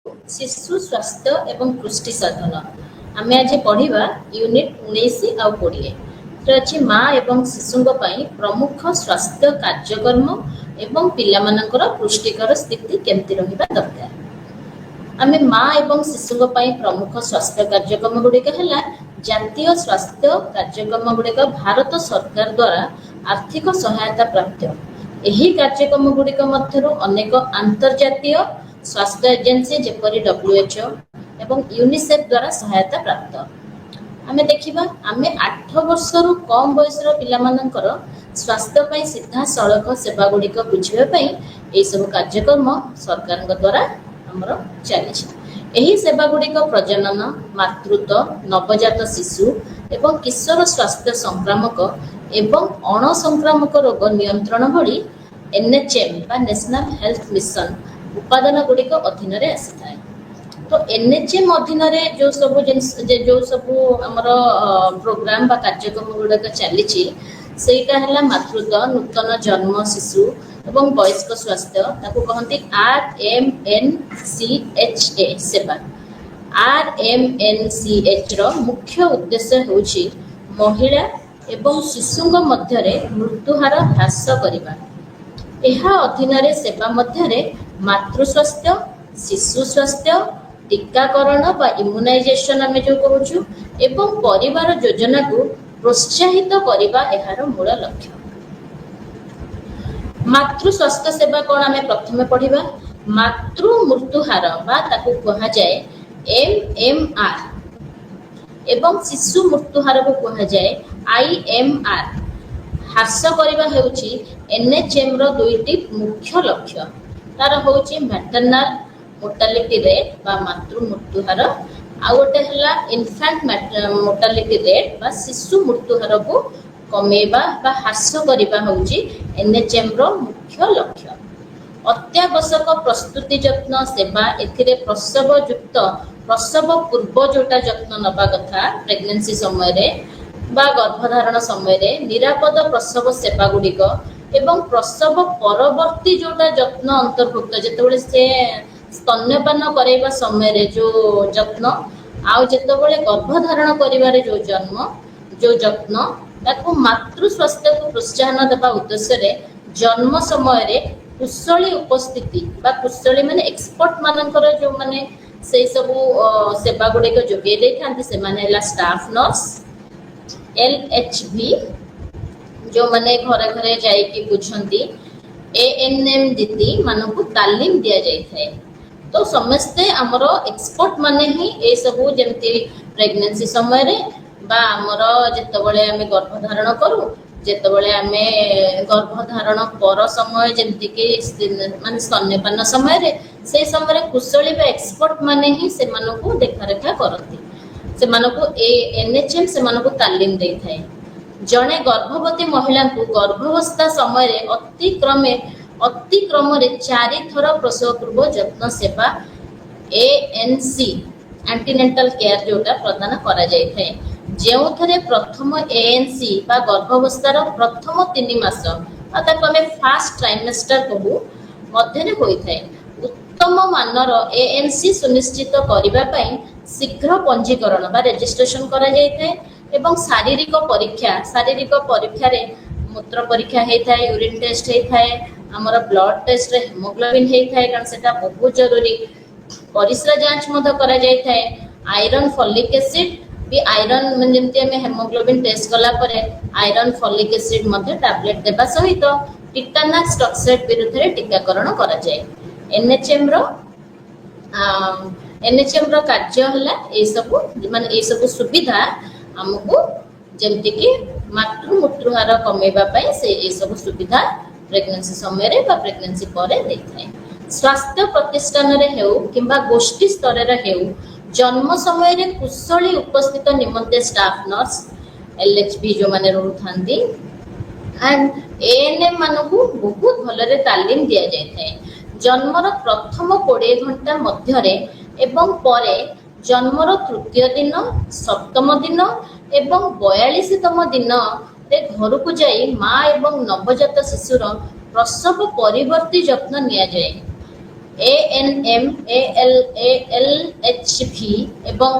शिशु स्वास्थ्य एवं पुष्टि साधन आम आज पढ़ा यूनिट 19 आ 20 अच्छी माँ एवं शिशु प्रमुख स्वास्थ्य कार्यक्रम एवं पिलामानकर पुष्टिकर स्थिति केमती रहिबा दरकार। आम माँ एवं शिशु प्रमुख स्वास्थ्य कार्यक्रम गुड़िक है जातीय स्वास्थ्य कार्यक्रम गुड़िक भारत सरकार द्वारा आर्थिक सहायता प्राप्त। यही कार्यक्रम गुड़िक मध्यरु अनेक अंतर्जातीय स्वास्थ्य एजेंसी जेपरी WHO एवं यूनिसेफ द्वारा सहायता प्राप्त। आमे देखिबा आमे 8 वर्षरु कम बयसर पिलामानकर स्वास्थ्य पई सीधा सड़क सेवा गुड़िक बुझिबा पई एई सब कार्यक्रम सरकार द्वारा हमर चली। एही सेवा गुड़िक प्रजनन, मातृत्व, नवजात शिशु एवं किशोर स्वास्थ्य संक्रामक एवं अणसंक्रामक रोग नियंत्रण भली NHM बा नेशनल हेल्थ मिशन उपादान गुड़िक अधीन रे आसी। तो NHM अधीन रे जो सब हमर प्रोग्राम बा कार्यक्रम गुड़िक चली सेटा है मातृत्व, नूतन जन्म शिशु एवं वयस्क स्वास्थ्य ताको कहते RMNCHA सेवा। RMNCH रो मुख्य उद्देश्य होछि महिला एवं शिशुंग मध्यरे मृत्युहार ह्रास करिबा। एहा अधीन रे सेवा मध्यरे मातृ स्वास्थ्य, शिशु स्वास्थ्य, टीकाकरण बा इम्युनाइजेशन आमे जो कहूछु एवं परिवार योजना को प्रोत्साहित करिबा एहार मूल लक्ष्य। मातृ स्वास्थ्य सेवा कौन आमे प्रथमे पढ़िबा। मातृ मृत्युहार बा ताकू कहा जाए MMR एवं शिशु मृत्युहार को कहा जाए IMR ह्रास करिबा हेउची NHM रो दुईटी मुख्य लक्ष्य। तार होची मैटरनल मोर्टालिटी रेट बा मातृ मृत्युहार आ गोटे हला इन्फेंट मोर्टालिटी रेट बा शिशु मृत्युहार को कमेबा बा ह्रास करिबा होची NHM रो मुख्य लक्ष्य। अत्यावश्यक प्रस्तुति जत्न सेवा एथिरे प्रसव युक्त प्रसव पूर्व जोटा जत्न नबा कथा प्रेगनेंसी समय रे बा गर्भधारण समय रे निरापद प्रसव सेवा गुड़िक एवं प्रसव परवर्ती जोटा जत्न अंतर्भुक्त जेतेबेले से स्तन्यपान कराइबा समय रे जो जत्न आउ जेतेबेले गर्भधारण करिबारे जो जत्न ताकू मातृ स्वास्थ्य को प्रोत्साहन देबा उद्देश्य रे जन्म समय रे कुशली उपस्थिति बा कुशली माने एक्सपर्ट मानकर जो माने से सब सेवा गुड़िक जोगे देखांती से माने हला स्टाफ नर्स LHV जो माने घरे घरे जाई कि बुझंती ANM दीदी मानकु तालीम दिया जाय थाए। तो समस्ते हमरो एक्सपर्ट माने ही ए सब जेमती प्रेगनेंसी समय रे बा हमरो जेतबेले आमे गर्भधारण करू जेतबेले आमे गर्भधारण पर समय जेमती कि माने स्तन्यपान समय रे से समय रे कुशली बा एक्सपर्ट माने ही से मानकु देखा रेखा करती। से मानकु NHM से मानकु तालीम देई थाए। जने गर्भवती महिला को गर्भावस्था समय रे अतिक्रम रे 4 थर प्रसव पूर्व जत्न सेवा ANC एंटीनेंटल केयर जोटा प्रदान करा जाय थाए। जेउ थरे प्रथम ANC बा गर्भावस्थार प्रथम 3 मास ताको हमें फर्स्ट ट्राइमेस्टर कहू मध्यरे होई थाए। उत्तम मानर ANC सुनिश्चित करिबा पई शीघ्र पंजीकरण बा रजिस्ट्रेशन करा जाय थाए एवं शारीरिक परीक्षा रे मूत्र परीक्षा हेई थाए, यूरिन टेस्ट हेई थाए, हमर ब्लड टेस्ट रे हेमोग्लोबिन हेई थाए कारण सेटा बहुत जरूरी। परिस्रा जांच मध करा जाय थाए। आयरन फॉलिक एसिड भी आयरन मन जेमती हमें हेमोग्लोबिन टेस्ट कला परे आयरन फॉलिक एसिड मध्य टैबलेट देबा सहित टिटानस टॉक्साइड विरुद्ध रे टीकाकरण करा जाय। NHM रो कार्य हला ए सब सुविधा हमको जेमती कि मातृ मृत्युहार कमेबा पई से ए सब सुविधा प्रेगनेंसी समय रे बा प्रेगनेंसी परे देथाय। स्वास्थ्य प्रतिष्ठान रे हेउ किंबा गोष्ठी स्तर रे हेउ जन्म समय रे कुशली उपस्थित निमंते स्टाफ नर्स LHB जो माने रहथांदी एंड ANM मानकु बहुत भलरे तालीम दिया जाय थाए। जन्मर प्रथम 20 घंटा मध्यरे एवं परे जन्मर तृतीय दिन, सप्तम दिन एवं 42तम दिन रे घर को जाई माँ एवं नवजात शिशुर प्रसव परिवर्ती जत्न निया जाए। ANM ALHV एवं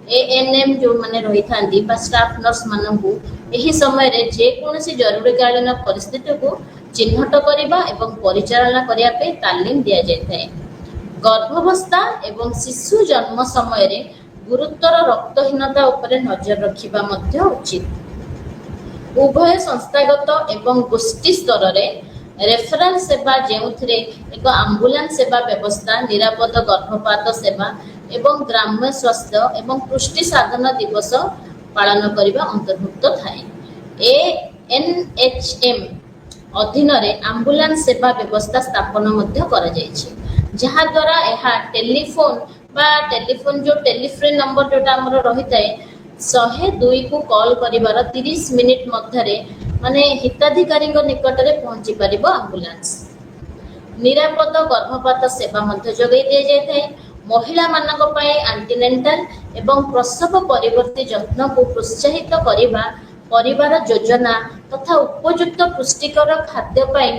ANM जो माने रही थांदी बा स्टाफ नर्स मानकू एही समय रे जे कोनोसी जरूरीकालीन परिस्थिति को चिन्हट करिबा एवं परिचालना करिया पे तालीम दिया जाय थाए। गर्भावस्था एवं शिशु जन्म समय रे गुरुतर रक्तहीनता उपरे नजर रखिबा मध्य उचित। उभय संस्थागत एवं गोष्ठी स्तर रे रेफरल सेवा जेउथिरे एक एम्बुलेंस सेवा व्यवस्था निरापद गर्भपात सेवा एवं ग्राम्य स्वास्थ्य एवं पुष्टि साधन दिवस पालन करने अंतर्भुक्त थाए। ANHM अधीन रे एम्बुलेंस सेवा व्यवस्था स्थापन मध्य करा जायछि, जहा द्वारा एहा टेलीफोन जो टेलीफ्री नंबर जोटा हमर रही थाए 102 को कॉल करिवार 30 मिनिट मध्यरे माने हिताधिकारी निकट में पहुंची पारिबो एम्बुलेंस। निरापद गर्भपात सेवा मध्य जोगाई दिया जाय। महिला मानक पई एंटीनेंटल एवं प्रसव परिवर्ती जत्न को प्रोत्साहित करिबा परिवार योजना तथा उपयुक्त पुष्टिकर खाद्य पई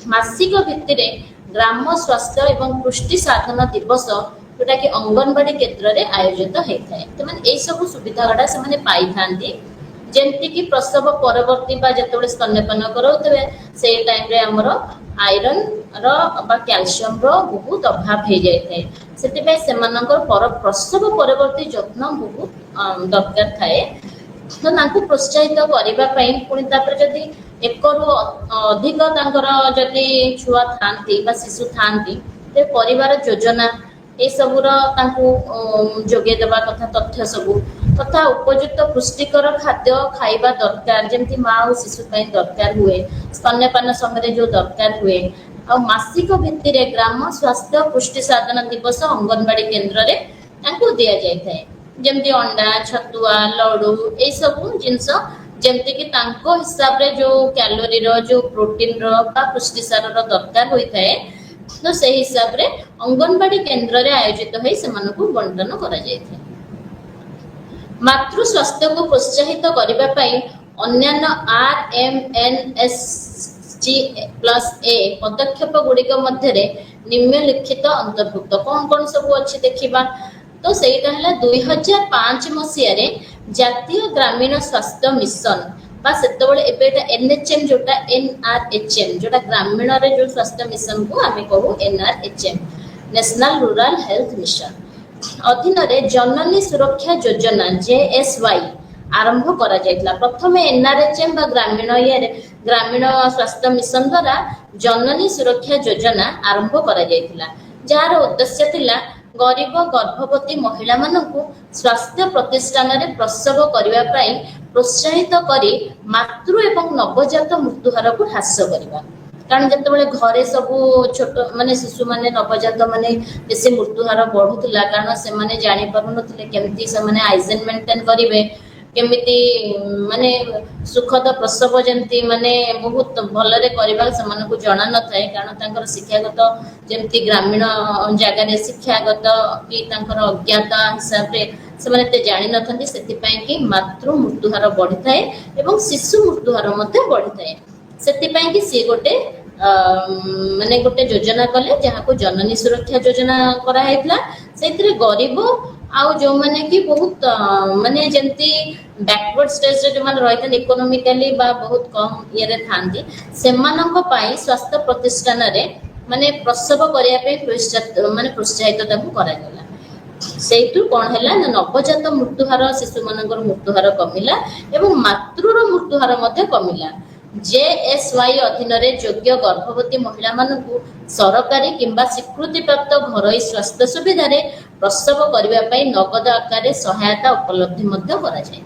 मासिक भित्तिरे ग्राम स्वास्थ्य एवं पुष्टि साधन दिवस जोटा कि अंगनवाड़ी केन्द्र में आयोजित होता है। तो माने सब सुविधा गुड़ा से पाई थांती जेमती कि प्रसव परवर्ती जो स्तन्यपान कराउतबे से टाइम रे हमर आयरन रो कैल्शियम रो बहुत अभाव हो जाए से प्रसव परवर्ती जत्न बहुत दरकार थाए। तो तांको प्रोत्साहित करबा पई पुणी तापर जदी एक रु अधिक तांकर जदी छुआ थांती बा शिशु थांती ते परिवार योजना ए सबुर तांको जोगे देबा कथा तथ्य सबु तथा उपयुक्त पुष्टिकर खाद्य खाइबा दरकार जेमती माँ और शिशु पई दरकार हुए स्तन्यपान समय जो दरकार हुए आ मासिक भित्तिरे ग्राम स्वास्थ्य पुष्टि साधन दिवस अंगनवाड़ी केन्द्र रे तांको दिया जाय थाए। जेमती अंडा छतुआ लडू ए सब जिनस जेमती कि तांको हिसाब रे जो कैलोरी रो जो प्रोटीन रो बा पुष्टिसार रो दरकार होई थाए तो से हिसाब रे अंगनवाड़ी केन्द्र रे आयोजित होई सेमानकु बंटन करा जाय थाए। मातृ स्वास्थ्य को प्रोत्साहित करबा पई अन्यान्य RMNSG+A पदक्षेप गुड़िक मध्य निम्नलिखित अंतर्भुक्त कौन कौन सब अच्छी देखा तो सेटा है 2005 मसीह जातीय ग्रामीण स्वास्थ्य मिशन NHM जोटा NRHM जोटा ग्रामीण रे जो स्वास्थ्य मिशन को आम कहू NRHM national rural health mission अधीन रे जननी सुरक्षा योजना JSY आरंभ करा जायतला। प्रथम NRHM बा ग्रामीण स्वास्थ्य मिशन द्वारा जननी सुरक्षा योजना आरंभ करा जायतला, जार उद्देश्य थिला गरीब गर्भवती महिला मानकु स्वास्थ्य प्रतिष्ठान रे प्रसव करिवा पई प्रोत्साहित करी मातृ एवं नवजात मृत्युहार को ह्रास करिबा। कारण जिते घरे सब छोट माने शिशु माने नवजात माने बेसी मृत्युहार बढ़ुला कारण से माने जानि पारु नथिले केमती से माने हाइजीन मेंटेन करिवे केमिति माने सुखद प्रसव जंती माने बहुत भलरे करबा समान को जाना न थाए कारण तांकर शिक्षागत जेमती ग्रामीण जगह रे शिक्षागत कि तांकर अज्ञाता हिसाब रे समान ते जानि न थंती सेति पई कि मातृ मृत्युहार बढ़ी थाए एवं शिशु मृत्युहार मध्ये बढ़ी थाए। सेति पई कि से गोटे माने गोटे योजना कले जहाँ को जननी सुरक्षा योजना करा हेतला सेतिरे गरीब आउ जो माने कि बहुत माने जेंती बैकवर्ड स्टेज रे जो माने रहितन इकोनॉमिकली बा बहुत कम ये रे थांती सेमानक पाई स्वास्थ्य प्रतिष्ठान रे माने प्रसव करिया पे माने प्रोत्साहित ताकू करा गेला। सेतु कोन हैला नवजात मृत्युहार शिशु मानकर मृत्युहार कमिला एवं मातृर मृत्युहार मध्ये कमिला। JSY अधीन रे योग्य गर्भवती महिला मानकु सरकारी किंबा स्वीकृति प्राप्त घरोई स्वास्थ्य सुविधा रे प्रसव करिवा पई नगद आकार सहायता उपलब्धि मध्ये करा जाय।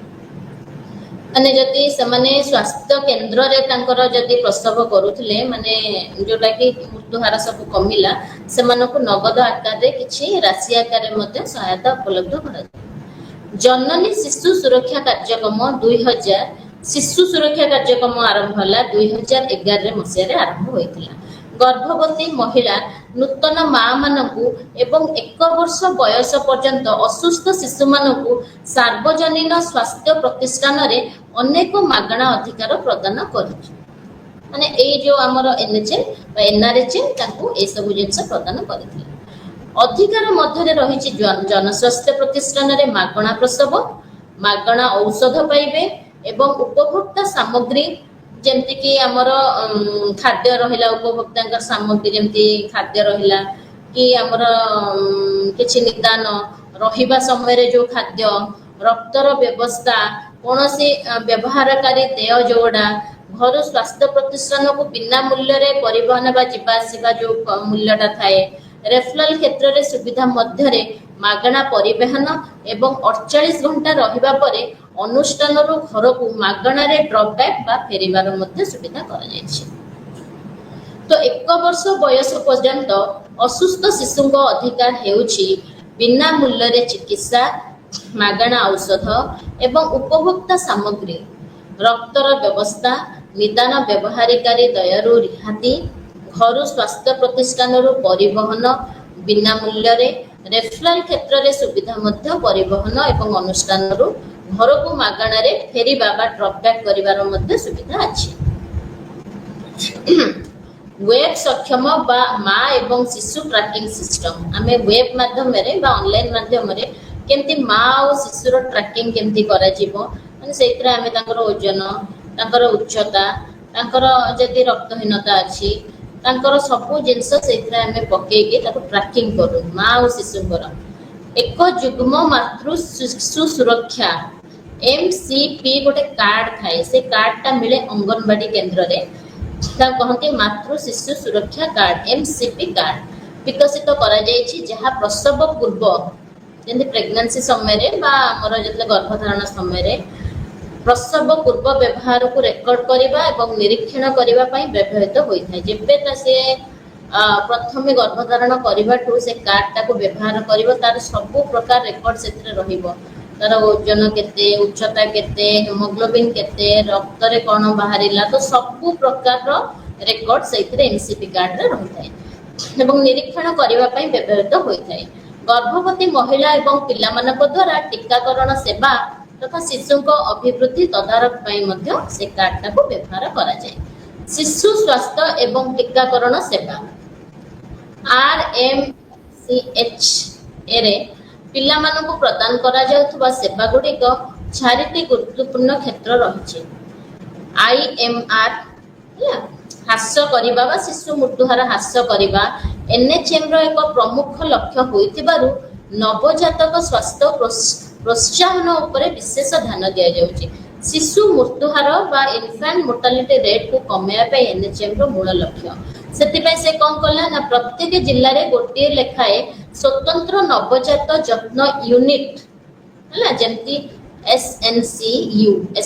माने जदि समाने स्वास्थ्य केन्द्र रे तांकर जदि प्रसव करूथिले माने जोटा कि मृत्युहार सब कमिला सेमानकु नगद आकार रे किछि राशि आकार रे मध्ये सहायता उपलब्ध करा जाय। जननी शिशु सुरक्षा कार्यक्रम 2000 शिशु सुरक्षा कार्यक्रम आरंभ होला 2011 मसीह आरंभ होइतिला। गर्भवती महिला नूतन माँ मानकु एवं 1 वर्ष बयस पर्यंत असुस्थ शिशु मानकु सार्वजनिक स्वास्थ्य प्रतिष्ठान रे अनेक मागणा अधिकार प्रदान करिछि। माने ए जो हमर NHM बा NRHM ताकू ए सब जिंस प्रदान करिथिला। ଅଧିକାର ମଧ୍ୟରେ ରହିଛି ଜନସ୍ୱାସ୍ଥ୍ୟ ପ୍ରତିଷ୍ଠାନରେ ମାଗଣା ପ୍ରସବ, ମାଗଣା ଔଷଧ ପାଇବେ ଏବଂ ଉପଭୋକ୍ତା ସାମଗ୍ରୀ ଯେମିତିକି ଆମର ଖାଦ୍ୟ ରହିଲା, ଉପଭୋକ୍ତାଙ୍କ ସାମଗ୍ରୀ ଯେମିତି ଖାଦ୍ୟ ରହିଲା କି ଆମର କିଛି ନିଦାନ, ରହିବା ସମୟରେ ଯେଉଁ ଖାଦ୍ୟ, ରକ୍ତର ବ୍ୟବସ୍ଥା, କୌଣସି ବ୍ୟବହାରକାରୀ ଦେୟ ଯୋଉଟା, ଘରୁ ସ୍ୱାସ୍ଥ୍ୟ ପ୍ରତିଷ୍ଠାନକୁ ବିନା ମୂଲ୍ୟରେ ପରିବହନ ବା ଯିବା ଆସିବା ଯେଉଁ ମୂଲ୍ୟଟା ଥାଏ, ରେଫରାଲ କ୍ଷେତ୍ରରେ ସୁବିଧା ମଧ୍ୟରେ ମାଗଣା ପରିବହନ ଏବଂ 48 ଘଣ୍ଟା ରହିବା ପରେ ଅନୁଷ୍ଠାନରୁ ଘରକୁ ମାଗଣାରେ ଡ୍ରପ୍ ବ୍ୟାକ୍ ବା ଫେରିବାର ମଧ୍ୟ ସୁବିଧା କରାଯାଇଛି। ତ 1 ବର୍ଷ ବୟସ ପର୍ଯ୍ୟନ୍ତ ଅସୁସ୍ଥ ଶିଶୁଙ୍କ ଅଧିକାର ହେଉଛି ବିନା ମୂଲ୍ୟରେ ଚିକିତ୍ସା, ମାଗଣା ଔଷଧ ଏବଂ ଉପଭୋକ୍ତା ସାମଗ୍ରୀ, ରକ୍ତର ବ୍ୟବସ୍ଥା, ନିଦାନ ବ୍ୟବହାରକାରୀ ଦେୟରୁ ରିହାତି, ଘରୁ ସ୍ୱାସ୍ଥ୍ୟ ପ୍ରତିଷ୍ଠାନରୁ ପରିବହନ ବିନା ମୂଲ୍ୟରେ, ରେଫରାଲ କ୍ଷେତ୍ରରେ ସୁବିଧା ମଧ୍ୟ ପରିବହନ ଏବଂ ଅନୁଷ୍ଠାନରୁ ଘରକୁ ମାଗଣାରେ ଫେରିବା ବା ଡ୍ରପ୍ ବ୍ୟାକ୍ କରିବାର ମଧ୍ୟ ସୁବିଧା ଅଛି। ୱେବ୍ ସକ୍ଷମ ବା ମା ଏବଂ ଶିଶୁ ଟ୍ରାକିଂ ସିଷ୍ଟମ, ଆମେ ୱେବ୍ ମାଧ୍ୟମରେ ବା ଅନଲାଇନ୍ ମାଧ୍ୟମରେ କେମିତି ମା ଆଉ ଶିଶୁର ଟ୍ରାକିଂ କେମିତି କରାଯିବ, ମାନେ ସେଇଥିରେ ଆମେ ତାଙ୍କର ଓଜନ, ତାଙ୍କର ଉଚ୍ଚତା, ତାଙ୍କର ଯଦି ରକ୍ତହୀନତା ଅଛି, ତାଙ୍କର ସବୁ ଜିନିଷ ସେଇଥିରେ ଆମେ ପକେଇକି ତାକୁ ଟ୍ରାକିଂ କରୁ ମା ଆଉ ଶିଶୁଙ୍କର। ଏକ ଯୁଗ୍ମ ମାତୃ ଶିଶୁ ସୁରକ୍ଷା MCP ଗୋଟେ କାର୍ଡ ଥାଏ, ସେ କାର୍ଡଟା ମିଳେ ଅଙ୍ଗନବାଡି କେନ୍ଦ୍ରରେ, ତାକୁ କହନ୍ତି ମାତୃ ଶିଶୁ ସୁରକ୍ଷା କାର୍ଡ MCP କାର୍ଡ ବିକଶିତ କରାଯାଇଛି, ଯାହା ପ୍ରସବ ପୂର୍ବ ଯେମିତି ପ୍ରେଗନେନ୍ସି ସମୟରେ ବା ଆମର ଯେତେବେଳେ ଗର୍ଭଧାରଣ ସମୟରେ ପ୍ରସବ ପୂର୍ବ ବ୍ୟବହାରକୁ ରେକର୍ଡ କରିବା ଏବଂ ନିରୀକ୍ଷଣ କରିବା ପାଇଁ ବ୍ୟବହୃତ ହୋଇଥାଏ। ଯେବେ ସେ ପ୍ରଥମେ ଗର୍ଭଧାରଣ କରିବାଠୁ ସେ କାର୍ଡଟାକୁ ବ୍ୟବହାର କରିବ, ତାର ସବୁ ପ୍ରକାର ରେକର୍ଡ ସେଥିରେ ରହିବ, ତାର ଓଜନ କେତେ, ଉଚ୍ଚତା କେତେ, ହିମୋଗ୍ଲୋବିନ୍ କେତେ, ରକ୍ତରେ କ'ଣ ବାହାରିଲା, ତ ସବୁ ପ୍ରକାରର ରେକର୍ଡ ସେଇଥିରେ MCP କାର୍ଡରେ ରହିଥାଏ ଏବଂ ନିରୀକ୍ଷଣ କରିବା ପାଇଁ ବ୍ୟବହୃତ ହୋଇଥାଏ। ଗର୍ଭବତୀ ମହିଳା ଏବଂ ପିଲାମାନଙ୍କ ଦ୍ୱାରା ଟୀକାକରଣ ସେବା ତଥା ଶିଶୁଙ୍କ ଅଭିବୃଦ୍ଧି ତଦାରଖ ପାଇଁ ମଧ୍ୟ ସେ କାର୍ଡଟାକୁ ବ୍ୟବହାର କରାଯାଏ। ଶିଶୁ ସ୍ୱାସ୍ଥ୍ୟ ଏବଂ ଟୀକାକରଣ ସେବା RMCH ରେ ପିଲାମାନଙ୍କୁ ପ୍ରଦାନ କରାଯାଉଥିବା ସେବା ଗୁଡ଼ିକ 4ଟି ଗୁରୁତ୍ୱପୂର୍ଣ୍ଣ କ୍ଷେତ୍ର ରହିଛି। IMR ହ୍ରାସ କରିବା ବା ଶିଶୁ ମୃତ୍ୟୁହାର ହ୍ରାସ କରିବା NHM ର ଏକ ପ୍ରମୁଖ ଲକ୍ଷ୍ୟ ହୋଇଥିବାରୁ ନବଜାତକ ସ୍ୱାସ୍ଥ୍ୟ ପ୍ରୋତ୍ସାହନ ଉପରେ ବିଶେଷ ଧ୍ୟାନ ଦିଆଯାଉଛି। ଶିଶୁ ମୃତ୍ୟୁହାର ବା ଇନଫାଣ୍ଟ ମୋର୍ଟାଲିଟି ରେଟ୍କୁ କମାଇବା ପାଇଁ NHM ର ମୂଳ ଲକ୍ଷ୍ୟ। ସେଥିପାଇଁ ସେ କ'ଣ କଲା ନା ପ୍ରତ୍ୟେକ ଜିଲ୍ଲାରେ ଗୋଟିଏ ଲେଖାଏଁ ସ୍ୱତନ୍ତ୍ର ନବଜାତ ଯତ୍ନ ୟୁନିଟ୍ ହେଲା, ଯେମିତି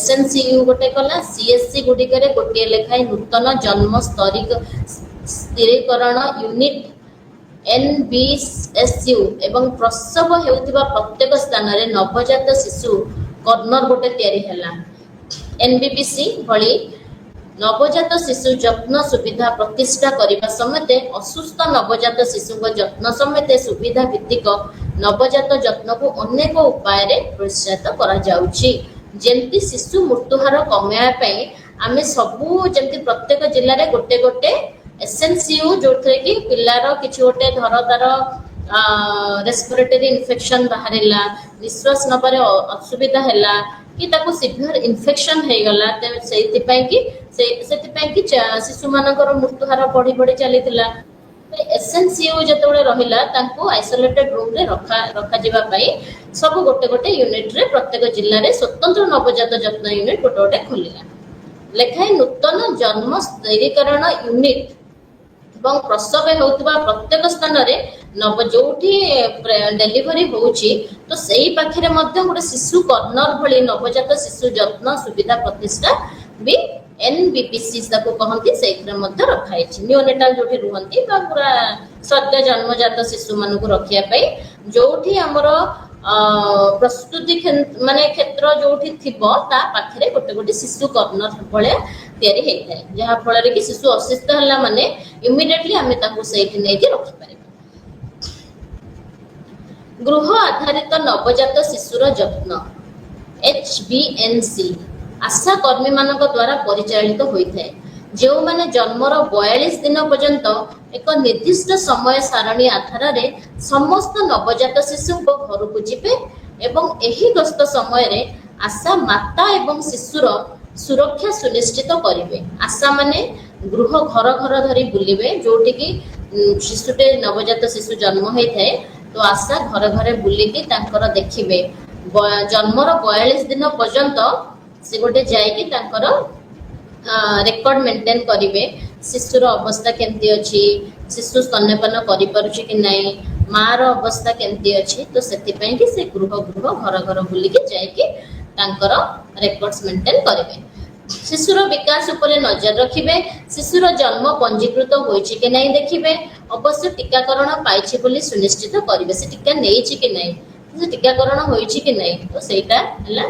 SNCU ଗୋଟେ କଲା, CSC ଗୁଡ଼ିକରେ ଗୋଟିଏ ଲେଖାଏଁ ନୂତନ ଜନ୍ମ ସ୍ଥିରୀକରଣ ୟୁନିଟ୍ NBSU ଏବଂ ପ୍ରସବ ହେଉଥିବା ପ୍ରତ୍ୟେକ ସ୍ଥାନରେ ନବଜାତ ଶିଶୁ କର୍ଣ୍ଣର ଗୋଟେ ତିଆରି ହେଲା। NBBC ଭଳି ନବଜାତ ଶିଶୁ ଯତ୍ନ ସୁବିଧା ପ୍ରତିଷ୍ଠା କରିବା ସମେତ ଅସୁସ୍ଥ ନବଜାତ ଶିଶୁଙ୍କ ଯତ୍ନ ସମେତ ସୁବିଧା ଭିତ୍ତିକ ନବଜାତ ଯତ୍ନକୁ ଅନେକ ଉପାୟରେ ପ୍ରୋତ୍ସାହିତ କରାଯାଉଛି। ଯେମିତି ଶିଶୁ ମୃତ୍ୟୁହାର କମାଇବା ପାଇଁ ଆମେ ସବୁ ଯେମିତି ପ୍ରତ୍ୟେକ ଜିଲ୍ଲାରେ ଗୋଟେ ଗୋଟେ SNCU ଯୋଉଥିରେ କି ପିଲାର କିଛି ଗୋଟେ ଧର ତାର ରେସ୍ପିରେଟରୀ ଇନଫେକ୍ସନ ବାହାରିଲା, ନିଶ୍ୱାସ ନେବାରେ ଅସୁବିଧା ହେଲା କି ତାକୁ ସିଭିୟର ଇନଫେକ୍ସନ ହେଇଗଲା, ସେଥିପାଇଁ କି ଶିଶୁମାନଙ୍କର ମୃତ୍ୟୁହାର ବଢି ବଢି ଚାଲିଥିଲା। SNCU ଯେତେବେଳେ ରହିଲା ତାଙ୍କୁ ଆଇସୋଲେଟେଡ ରୁମରେ ରଖାଯିବା ପାଇଁ ସବୁ ଗୋଟେ ଗୋଟେ ୟୁନିଟ୍ରେ ପ୍ରତ୍ୟେକ ଜିଲ୍ଲାରେ ସ୍ୱତନ୍ତ୍ର ନବଜାତ ଯତ୍ନ ୟୁନିଟ୍ ଗୋଟେ ଗୋଟେ ଖୋଲିଲା। ଲେଖାଏଁ ନୂତନ ଜନ୍ମ ସ୍ଥିରୀକରଣ ୟୁନିଟ୍ ଏବଂ ପ୍ରସବ ହେଉଥିବା ପ୍ରତ୍ୟେକ ସ୍ଥାନରେ ଯୋଉଠି ଡେଲିଭରି ହଉଛି ତ ସେଇ ପାଖରେ ମଧ୍ୟ ଗୋଟେ ଶିଶୁ କର୍ଣ୍ଣର ଭଳି ନବଜାତ ଶିଶୁ ଯତ୍ନ ସୁବିଧା ପ୍ରତିଷ୍ଠା ବି NBBC ତାକୁ କହନ୍ତି, ସେଇଥିରେ ମଧ୍ୟ ରଖାଯାଇଛି। ନିଓନେଟାଲ ଯୋଉଠି ରୁହନ୍ତି ବା ପୁରା ସଦ୍ୟ ଜନ୍ମଜାତ ଶିଶୁମାନଙ୍କୁ ରଖିବା ପାଇଁ ଯୋଉଠି ଆମର ପ୍ରସ୍ତୁତି ମାନେ କ୍ଷେତ୍ର ଯୋଉଠି ଥିବ ତା ପାଖରେ ଗୋଟେ ଗୋଟେ ଶିଶୁ କର୍ଣ୍ଣର ଭଳିଆ ତିଆରି ହେଇଥାଏ, ଯାହା ଫଳରେ କି ଶିଶୁ ଅସୁସ୍ଥ ହେଲା ମାନେ ଇମିଡିଏଟଲି ଆମେ ତାକୁ ସେଇଠି ନେଇକି ରଖିପାରିବା। ଗୃହ ଆଧାରିତ ନବଜାତ ଶିଶୁର ଯତ୍ନ HBNC ଆଶା କର୍ମୀମାନଙ୍କ ଦ୍ୱାରା ପରିଚାଳିତ ହୋଇଥାଏ। ଯେଉଁମାନେ ଜନ୍ମର 42 ଦିନ ପର୍ଯ୍ୟନ୍ତ ଏକ ନିର୍ଦ୍ଦିଷ୍ଟ ସମୟ ସାରଣୀ ଆଧାରରେ ସମସ୍ତ ନବଜାତ ଶିଶୁଙ୍କ ଘରକୁ ଯିବେ ଏବଂ ଏହି ଗସ୍ତ ସମୟରେ ଆଶା ମାତା ଏବଂ ଶିଶୁର ସୁରକ୍ଷା ସୁନିଶ୍ଚିତ କରିବେ। ଆଶା ମାନେ ଗୃହ ଘର ଘର ଧରି ବୁଲିବେ, ଯୋଉଠିକି ଶିଶୁଟେ ନବଜାତ ଶିଶୁ ଜନ୍ମ ହେଇଥାଏ। ତ ଆଶା ଘରେ ଘରେ ବୁଲିକି ତାଙ୍କର ଦେଖିବେ ଜନ୍ମର 42 ଦିନ ପର୍ଯ୍ୟନ୍ତ ସେ ଗୋଟେ ଯାଇକି ତାଙ୍କର ରେକର୍ଡ ମେଣ୍ଟେନ୍ କରିବେ। ଶିଶୁର ଅବସ୍ଥା କେମିତି ଅଛି, ଶିଶୁ ସ୍ତନ୍ୟପାନ କରିପାରୁଛି କି ନାହିଁ, ମାର ଅବସ୍ଥା କେମିତି ଅଛି। ତ ସେଥିପାଇଁ କି ସେ ଗୃହ ଗୃହ ଘର ଘର ବୁଲିକି ଯାଇକି ତାଙ୍କର ରେକର୍ଡ ମେଣ୍ଟେନ୍ କରିବେ। ଶିଶୁର ବିକାଶ ଉପରେ ନଜର ରଖିବେ, ଶିଶୁର ଜନ୍ମ ପଞ୍ଜୀକୃତ ହୋଇଛି କି ନାହିଁ ଦେଖିବେ, ଅବଶ୍ୟ ଟିକାକରଣ ପାଇଛି ବୋଲି ସୁନିଶ୍ଚିତ କରିବେ। ସେ ଟିକା ନେଇଛି କି ନାହିଁ, ସେ ଟିକାକରଣ ହୋଇଛି କି ନାହିଁ। ତ ସେଇଟା ହେଲା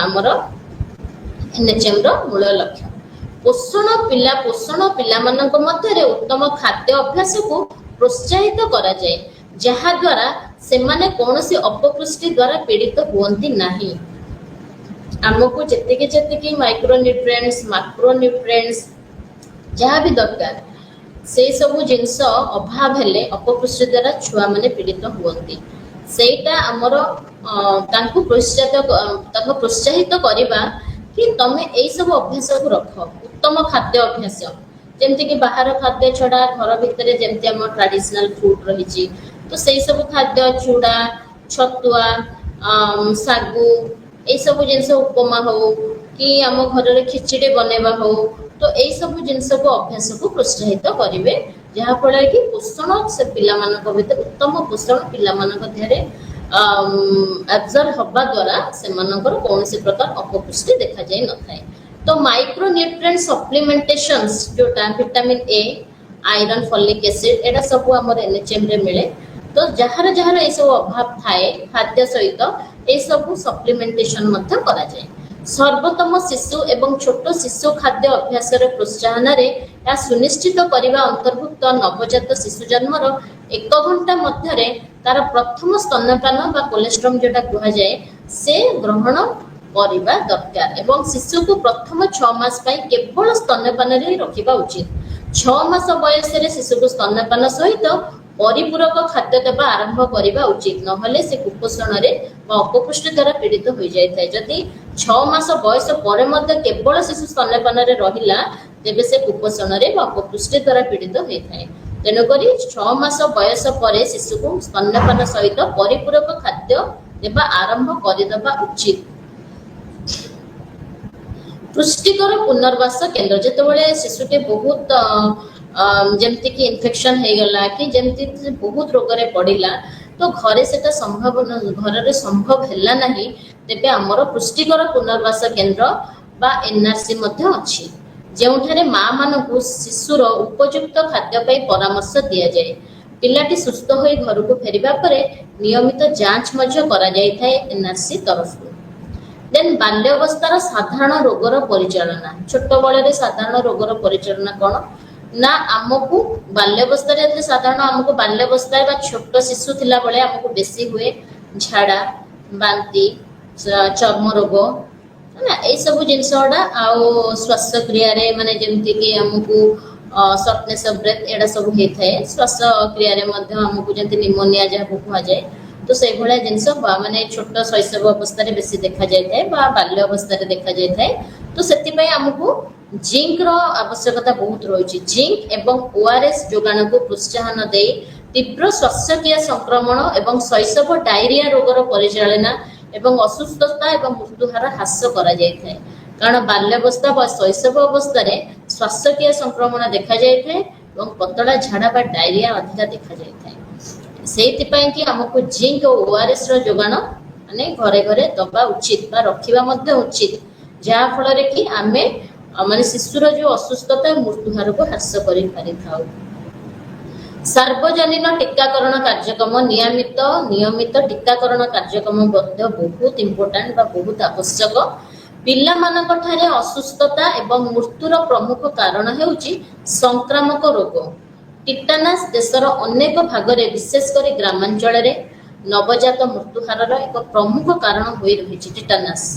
ଆମର NHM ର ମୂଳ ଲକ୍ଷ୍ୟ। ପୋଷଣ ପିଲାମାନଙ୍କ ମଧ୍ୟରେ ଉତ୍ତମ ଖାଦ୍ୟ ଅଭ୍ୟାସକୁ ପ୍ରୋତ୍ସାହିତ କରାଯାଏ, ଯାହା ଦ୍ୱାରା ସେମାନେ କୌଣସି ଅପପୁଷ୍ଟି ଦ୍ୱାରା ପୀଡ଼ିତ ହୁଅନ୍ତି ନାହିଁ। ଆମକୁ ଯେତିକି ମାଇକ୍ରୋନ୍ୟୁଟ୍ରିଏଣ୍ଟସ୍ ମାକ୍ରୋନ୍ୟୁଟ୍ରିଏଣ୍ଟସ୍ ଯାହା ବି ଦରକାର, ସେଇ ସବୁ ଜିନିଷ ଅଭାବ ହେଲେ ଅପପୁଷ୍ଟି ଦ୍ୱାରା ଛୁଆମାନେ ପୀଡ଼ିତ ହୁଅନ୍ତି। ସେଇଟା ଆମର ତାଙ୍କୁ ପ୍ରୋତ୍ସାହିତ କରିବା କି ତମେ ଏଇ ସବୁ ଅଭ୍ୟାସକୁ ରଖ। ଉତ୍ତମ ଖାଦ୍ୟ ଅଭ୍ୟାସ, ଯେମିତିକି ବାହାର ଖାଦ୍ୟ ଛଡ଼ା ଘର ଭିତରେ ଯେମିତି ଆମର ଟ୍ରାଡିସନାଲ ଫୁଡ୍ ରହିଛି, ତ ସେଇ ସବୁ ଖାଦ୍ୟ ଚୁଡ଼ା, ଛତୁଆ, ଶାଗୁ, ଏଇ ସବୁ ଜିନିଷ, ଉପମା ହଉ କି ଆମ ଘରରେ ଖିଚିଡ଼ି ବନେଇବା ହଉ, ତ ଏଇ ସବୁ ଜିନିଷକୁ ଅଭ୍ୟାସକୁ ପ୍ରୋତ୍ସାହିତ କରିବେ, ଯାହାଫଳରେ କି ପୋଷଣ ସେ ପିଲାମାନଙ୍କ ଭିତରେ ଉତ୍ତମ ପୋଷଣ ପିଲାମାନଙ୍କ ଦେହରେ ଆବଜର୍ଭ ହେବା ଦ୍ୱାରା ସେମାନଙ୍କର କୌଣସି ପ୍ରକାର ଅପପୁଷ୍ଟି ଦେଖାଯାଇ ନଥାଏ। ତ ମାଇକ୍ରୋନ୍ୟୁଟ୍ରିଏଣ୍ଟ ସପ୍ଲିମେଣ୍ଟେସନ୍ସ ଯୋଉଟା vitamin A, iron, folic acid, ଏଇଟା ସବୁ ଆମର NHM ରେ ମିଳେ। ତ ଯାହାର ଏସବୁ ଅଭାବ ଥାଏ ଖାଦ୍ୟ ସହିତ ଏସବୁ ସପ୍ଲିମେଣ୍ଟେସନ୍ ମଧ୍ୟ କରାଯାଏ। ସର୍ବୋତ୍ତମ ଶିଶୁ ଏବଂ ଛୋଟ ଶିଶୁ ଖାଦ୍ୟ ଅଭ୍ୟାସର ପ୍ରୋତ୍ସାହନରେ ଏହା ସୁନିଶ୍ଚିତ କରିବା ଅନ୍ତର୍ଭୁକ୍ତ ନବଜାତ ଶିଶୁ ଜନ୍ମର 1 ଘଣ୍ଟା ମଧ୍ୟରେ ତାର ପ୍ରଥମ ସ୍ତନ୍ୟପାନ ବା କୋଲେଷ୍ଟ୍ରମ୍ ଯୋଉଟା କୁହାଯାଏ ସେ ଗ୍ରହଣ କରିବା ଦରକାର ଏବଂ ଶିଶୁକୁ ପ୍ରଥମ 6 ମାସ ପାଇଁ କେବଳ ସ୍ତନ୍ୟପାନରେ ରଖିବା ଉଚିତ। 6 ମାସ ବୟସରେ ଶିଶୁକୁ ସ୍ତନ୍ୟପାନ ସହିତ ପରିପୂରକ ଖାଦ୍ୟ ଦେବା ଆରମ୍ଭ କରିବା ଉଚିତ, ନହେଲେ ସେ କୁପୋଷଣରେ ବା ଅପପୁଷ୍ଟି ଦ୍ୱାରା ପୀଡ଼ିତ ହୋଇଯାଇଥାଏ। ଯଦି 6 ମାସ ବୟସ ପରେ ମଧ୍ୟ କେବଳ ଶିଶୁ ସ୍ତନ୍ୟପାନରେ ରହିଲା, ତେବେ ସେ କୁପୋଷଣରେ ବା ଅପପୁଷ୍ଟି ଦ୍ୱାରା ପୀଡ଼ିତ ହୋଇଥାଏ। ତେଣୁକରି 6 ମାସ ବୟସ ପରେ ଶିଶୁକୁ ସ୍ତନ୍ୟପାନ ସହିତ ପରିପୂରକ ଖାଦ୍ୟ ଦେବା ଆରମ୍ଭ କରିଦେବା ଉଚିତ। ପୁଷ୍ଟିକର ପୁନର୍ବାସ କେନ୍ଦ୍ର, ଯେତେବେଳେ ଶିଶୁଟି ବହୁତ ଯେମିତିକି ଇନଫେକ୍ସନ ହେଇଗଲା କି ଯେମିତି ବହୁତ ରୋଗରେ ପଡ଼ିଲା, ତ ଘରେ ସେଟା ଘରରେ ସମ୍ଭବ ହେଲା ନାହିଁ, ତେବେ ଆମର ପୁଷ୍ଟିକର ପୁନର୍ବାସ କେନ୍ଦ୍ର ବା NRC ମଧ୍ୟ ଅଛି, ଯେଉଁଠାରେ ମା ମାନଙ୍କୁ ଶିଶୁର ଉପଯୁକ୍ତ ଖାଦ୍ୟ ପାଇଁ ପରାମର୍ଶ ଦିଆଯାଏ। ପିଲାଟି ସୁସ୍ଥ ହୋଇ ଘରକୁ ଫେରିବା ପରେ ନିୟମିତ ଯାଞ୍ଚ ମଧ୍ୟ କରାଯାଇଥାଏ NRC ତରଫରୁ। ଦେନ୍ ବାଲ୍ୟାବସ୍ଥାର ସାଧାରଣ ରୋଗର ପରିଚାଳନା। ଛୋଟବେଳରେ ସାଧାରଣ ରୋଗର ପରିଚାଳନା କ'ଣ ନା, ଆମକୁ ବାଲ୍ୟାବସ୍ଥାରେ ଆମକୁ ବାଲ୍ୟାବସ୍ଥାରେ ବା ଛୋଟ ଶିଶୁ ଥିଲାବେଳେ ଆମକୁ ବେଶୀ ହୁଏ ଝାଡ଼ା, ବାନ୍ତି, ଚର୍ମ ରୋଗ, ଏଇସବୁ ଜିନିଷ ଗୁଡ଼ା, ଆଉ ଶ୍ୱାସକ୍ରିୟାରେ ମାନେ ଯେମିତିକି ଆମକୁ ସର୍ଟନେସ୍ ଅଫ୍ ବ୍ରେଥ୍ ଏଇଟା ସବୁ ହେଇଥାଏ। ଶ୍ୱାସକ୍ରିୟାରେ ମଧ୍ୟ ଆମକୁ ଯେମିତି ନିମୋନିଆ ଯାହାକୁ କୁହାଯାଏ, ତ ସେଇଭଳିଆ ଜିନିଷ ମାନେ ଛୋଟ ଶୈଶବ ଅବସ୍ଥାରେ ବେଶୀ ଦେଖାଯାଇଥାଏ ବା ବାଲ୍ୟ ଅବସ୍ଥାରେ ଦେଖାଯାଇଥାଏ। ତ ସେଥିପାଇଁ ଆମକୁ ଜିଙ୍କର ଆବଶ୍ୟକତା ବହୁତ ରହିଛି। ଜିଙ୍କ ଏବଂ ORS ଯୋଗାଣକୁ ପ୍ରୋତ୍ସାହନ ଦେଇ ତୀବ୍ର ଶ୍ୱାସକ୍ରିୟା ସଂକ୍ରମଣ ଏବଂ ଶୈଶବ ଡାଇରିଆ ରୋଗର ପରିଚାଳନା ଏବଂ ଅସୁସ୍ଥତା ଏବଂ ମୃତ୍ୟୁହାର ହ୍ରାସ କରାଯାଇଥାଏ। କାରଣ ବାଲ୍ୟାବସ୍ଥା ବା ଶୈଶବ ଅବସ୍ଥାରେ ଶ୍ୱାସକ୍ରିୟା ସଂକ୍ରମଣ ଦେଖାଯାଇଥାଏ ଏବଂ ପତଳା ଝାଡ଼ା ବା ଡାଇରିଆ ଅଧିକା ଦେଖାଯାଇଥାଏ। ସେଇଥିପାଇଁ କି ଆମକୁ ଜିଙ୍କ ଓ ORS ର ଯୋଗାଣ ମାନେ ଘରେ ଘରେ ଦବା ଉଚିତ ବା ରଖିବା ମଧ୍ୟ ଉଚିତ, ଯାହା ଫଳରେ କି ଆମେ ମାନେ ଶିଶୁର ଯୋଉ ଅସୁସ୍ଥତା ମୃତ୍ୟୁହାରକୁ ହ୍ରାସ କରିପାରିଥାଉ। ସାର୍ବଜନୀନ ଟିକାକରଣ କାର୍ଯ୍ୟକ୍ରମ, ନିୟମିତ ଟିକାକରଣ କାର୍ଯ୍ୟକ୍ରମ ମଧ୍ୟ ବହୁତ ଇମ୍ପୋର୍ଟାଣ୍ଟ ବା ବହୁତ ଆବଶ୍ୟକ। ପିଲାମାନଙ୍କ ଠାରେ ଅସୁସ୍ଥତା ଏବଂ ମୃତ୍ୟୁର ପ୍ରମୁଖ କାରଣ ହେଉଛି ସଂକ୍ରାମକ ରୋଗ। ଟିଟାନାସ୍ ଦେଶର ଅନେକ ଭାଗରେ, ବିଶେଷ କରି ଗ୍ରାମାଞ୍ଚଳରେ ନବଜାତ ମୃତ୍ୟୁହାରର ଏକ ପ୍ରମୁଖ କାରଣ ହୋଇ ରହିଛି ଟିଟାନାସ୍।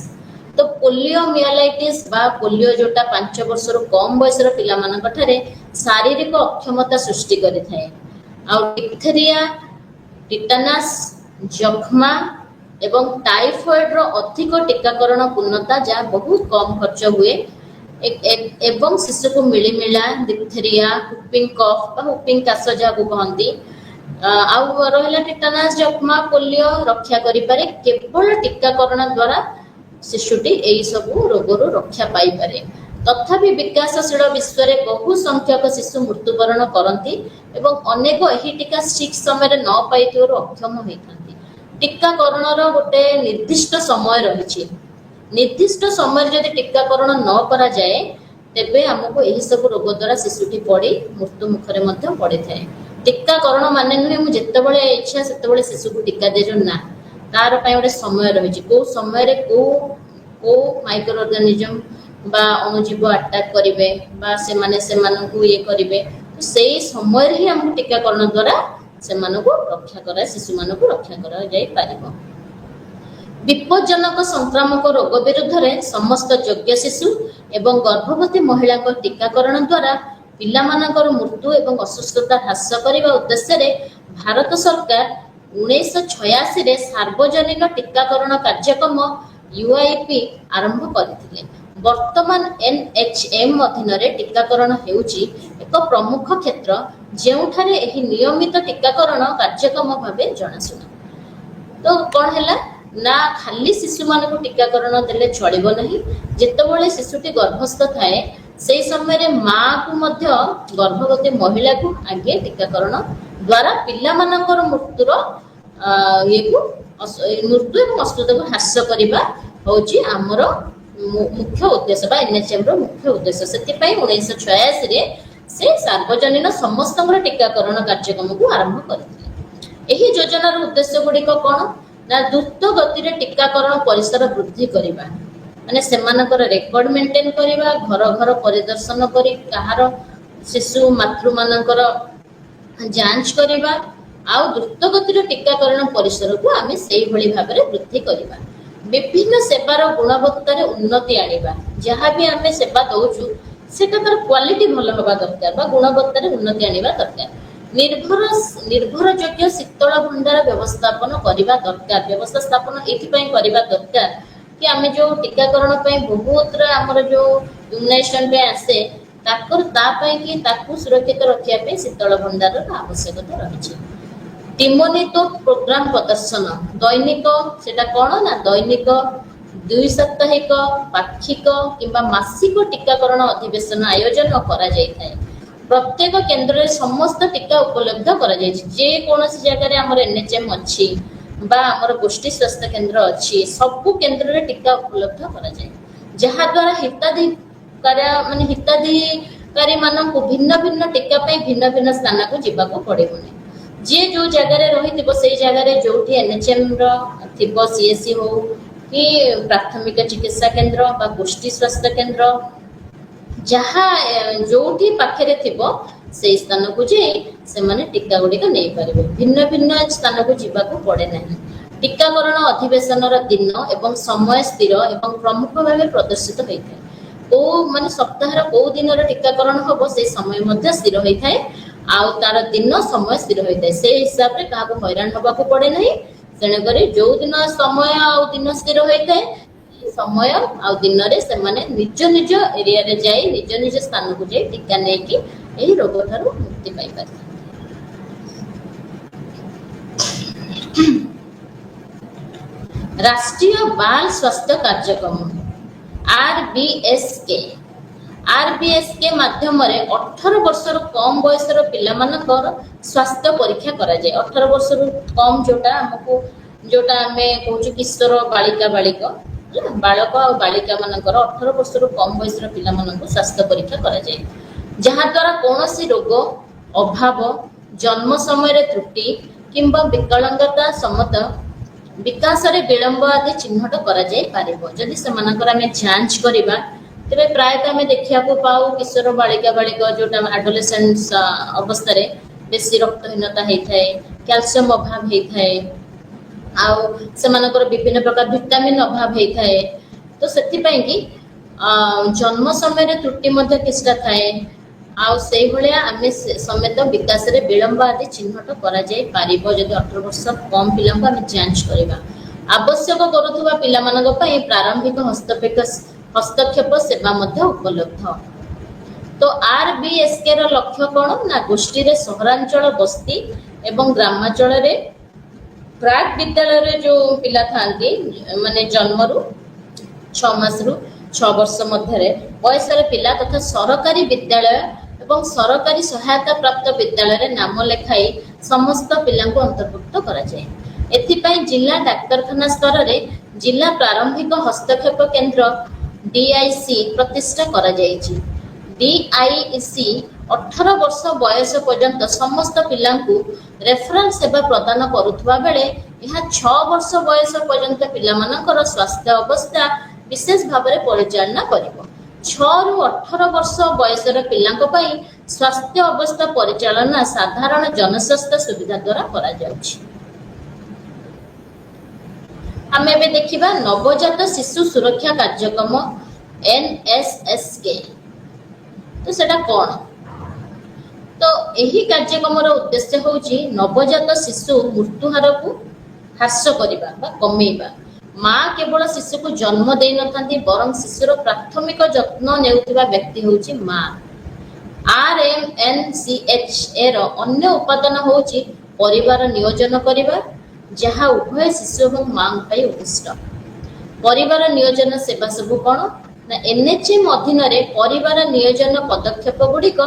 ତ तो पोलियोमिएलाइटिस बा पोलियो जोटा 5 वर्षर कम बयसर पिलामानक ठारे शारीरिक अक्षमता सृष्टि करिथाए। आ डिप्थेरिया, टिटानस, जख्मा एवं टाइफॉइड रो अधिक टीकाकरण पूर्णता जहाँ बहुत कम खर्च हुए एवं शिशु को मिलीमिला डिप्थेरिया, हुपिंग कफ बा हुपिंग काश जहाँ को कहती आउ रहा टिटानस, जख्मा, पोलियो रक्षा करि पारे केवल टीकाकरण द्वारा शिशुटी यही सब रोगर रक्षा पाई पारे। तथापि विकासशील विश्व में बहु संख्यक शिशु मृत्युवरण करती एवं अनेक यही टीका ठीक समय न पाई अक्षम होता। टीकाकरण गोटे निर्दिष्ट समय रही, निर्दिष्ट समय जदि टीकाकरण न करा जाए तेबे हमको यही सब रोग द्वारा शिशुटी पड़ी मृत्यु मुखरे पड़ी थाए। टीकाकरण माने नुहे मुझे जितेबाला इच्छा से शिशु को टीका दे ना, तार गोटे समय रही कौ समय कौ माइक्रो ऑर्गेनिज्म बा अणुजीव अटैक करेंगे ये करेंगे तो से समय ही हमको टीकाकरण द्वारा से रक्षा करा शिशु मान रक्षा करा जाई पारिबो। विपज्जनक संक्रामक रोग विरुद्ध में समस्त योग्य शिशु एवं गर्भवती महिला टीकाकरण द्वारा पिलामानकर मृत्यु एवं असुस्थता ह्रास करने उद्देश्य रे भारत सरकार 1986 रे सार्वजनिक टीकाकरण कार्यक्रम यूआईपी आरंभ करथिले। वर्तमान एनएचएम अधीन टीकाकरण हेउची एक प्रमुख क्षेत्र जेउठारे एही नियमित टीकाकरण कार्यक्रम भावे जनाशुना। तो कौन है ना खाली शिशु मान को टीकाकरण देले चलिबो नहीं, जेतेबेले शिशुटी गर्भस्थ थाए से समय माँ को मध्य गर्भवती महिला को आगे टीकाकरण द्वारा पिला मानकर मृत्युर ये मृत्यु एवं अस्वस्थता को ह्रास करने होची आमर मुख्य उद्देश्य बा एनएचएम रो मुख्य उद्देश्य। से 1986 रे से सार्वजनिक समस्त टीकाकरण कार्यक्रम को आरंभ करथिले। एही योजनार उद्देश्य गुड़िक कौन ना द्रुत गति रे टीकाकरण परिसर वृद्धि करबा, माने सेमानकर रेकॉर्ड मेंटेन करबा, घर घर परिदर्शन करी कहार शिशु मातृ मानकर जांच करबा आ द्रुत गति रे टीकाकरण परिसर को आमे सेही भली भाबरे वृद्धि करबा। विभिन्न सेवार गुणवत्ता रे उन्नति आनिबा, जहाँ भी आमे सेवा दउछु सेटा तर क्वालिटी भल होबा दरकार बा गुणवत्ता रे उन्नति आनिबा दरकार। निर्भरयोग्य शीतल भंडार व्यवस्थापन करबा दरकार। व्यवस्था स्थापन एथिपई करबा दरकार कि आमे जो टीकाकरण पई बहुत हमर जो इम्युनाइजेशन पे आसे ताकर ता पई कि ताकू सुरक्षित रखिया पे शीतल भंडार आवश्यकता रही। टिमोनितो प्रोग्राम प्रदर्शन दैनिक सेटा कौन ना दैनिक 2 साप्ताहिक पाक्षिक किंबा मासिक टीकाकरण अधिवेशन आयोजन करा जाय थाए। प्रत्येक केंद्र रे समस्त टीका उपलब्ध करा जाय छी। जे कोनोसी जगह रे हमर एनएचएम अछि बा हमर गोष्ठी स्वास्थ्य केंद्र अछि सब केंद्र रे टीका उपलब्ध करा जाय, जहा द्वारा हिताधिकारी मानक भिन्न भिन्न टीका पे भिन्न भिन्न स्थान को जीवा को पड़ेबोनी। जे जो जगह रे रही से जगह रे जोठी एनएचएम रो थिबो सीएससी हो कि प्राथमिक चिकित्सा केंद्र बा गोष्ठी स्वास्थ्य केंद्र जहाँ जोठी पाखे थिबो से स्थान को जे से माने टीका गुड़िक नहीं पारे। भिन्न भिन्न स्थान को जीवा को पड़े नहीं। टीकाकरण अधिवेशन दिन एवं समय स्थिर एवं प्रमुख भाव प्रदर्शित होता है। को माने सप्ताह को दिन टीकाकरण हम से समय मध्य स्थिर होता है आउ तार दिन समय स्थिर होता है। से हिसाब रे काहा को हैरान होबा को पड़े नहीं। तेणुकरी जो दिन समय आउ दिन स्थिर होता है समय आउ दिन रे से माने निज निज एरिया रे जाई निज निज स्थान को जाई टीका नै कि एही रोग थारु मुक्ति पाई पारे। राष्ट्रीय बाल स्वास्थ्य कार्यक्रम आरबीएसके माध्यम 18 वर्ष कम बयसर पिला मानकर स्वास्थ्य परीक्षा करा जाए। 18 वर्ष कम जोटा हमको जोटा हमें कहूँ किशोर बालिका बालक और बालिका मानकर 18 वर्ष कम बयसर पिला मानकर स्वास्थ्य परीक्षा करा जाए, जहाँ द्वारा कौनसी रोग अभाव जन्म समय त्रुटि किंबा विकलांगता समत विकास रे विलंब आदि चिन्हट करा जाए पारिबो। जदि सेमानकर हमें जांच करिबा तेरे प्रायतः हमें देखा पाऊ किशोर बालिका जोटा एडोलेसेंस अवस्था रे बेसी रक्तहीनता होता है, कैल्शियम अभाव होता है, आउ सेमानकर विभिन्न प्रकार विटामिन अभाव होता है, तो ସେଥିପାଇଁ କି जन्म समय त्रुटि किछटा थाए आई भाया आम समेत विकास विलंब आदि चिन्हट कर 18 वर्ष कम पिला जांच करवा आवश्यक करुवा पिला प्रारंभिक हस्तक्षेप सेवा उपलब्ध। तो RBSK लक्ष्य कौन ना गोष्ठी रे सहरांचल बस्ती एवं ग्रामांचल रे प्राक विद्यालय जो पिला थांती माने जन्मरू 6 मास रु 6 वर्ष मध्य बयसर पिला तथा सरकारी विद्यालय एवं सरकारी सहायता प्राप्त विद्यालय नाम लेखाई समस्त पिला अंतर्भुक्त करा जाए। एथिपाई जिला डाक्तरखाना स्तर रे जिला प्रारंभिक हस्तक्षेप केंद्र DIC प्रतिष्ठा करा जायछि। DIC 18 वर्ष बयस पर्यंत समस्त पिला रेफरल सेवा प्रदान करुवा बेले यह 6 वर्ष बयस पर्यंत पिला मानकर स्वास्थ्य अवस्था विशेष भाव में परिचालना करिवो। 6 रु 18 वर्ष बयसर पिलांको पई स्वास्थ्य अवस्था परिचालना साधारण जनस्वास्थ्य सुविधा द्वारा करा जाउछि। हमें भी देखिबा नवजात शिशु सुरक्षा कार्यक्रम NSSK। तो सेटा कोन? तो यही कार्यक्रम उद्देश्य होउछि नवजात शिशु मृत्यु हार को ह्रास करबा बा कमेबा। माँ केवल शिशु को जन्म दे नथांती बरं शिशुर प्राथमिक जत्न नेउथिबा व्यक्ति होउछि माँ। RMNCHA रो अन्य उपादान होउछि परिवार नियोजन करिबा जहाँ उभय शिशु और माँ पाई उद्दिष्ट। परिवार नियोजन सेवा सब कौन ना NHM अधीन रे परिवार नियोजन पदक्षेप गुड़िक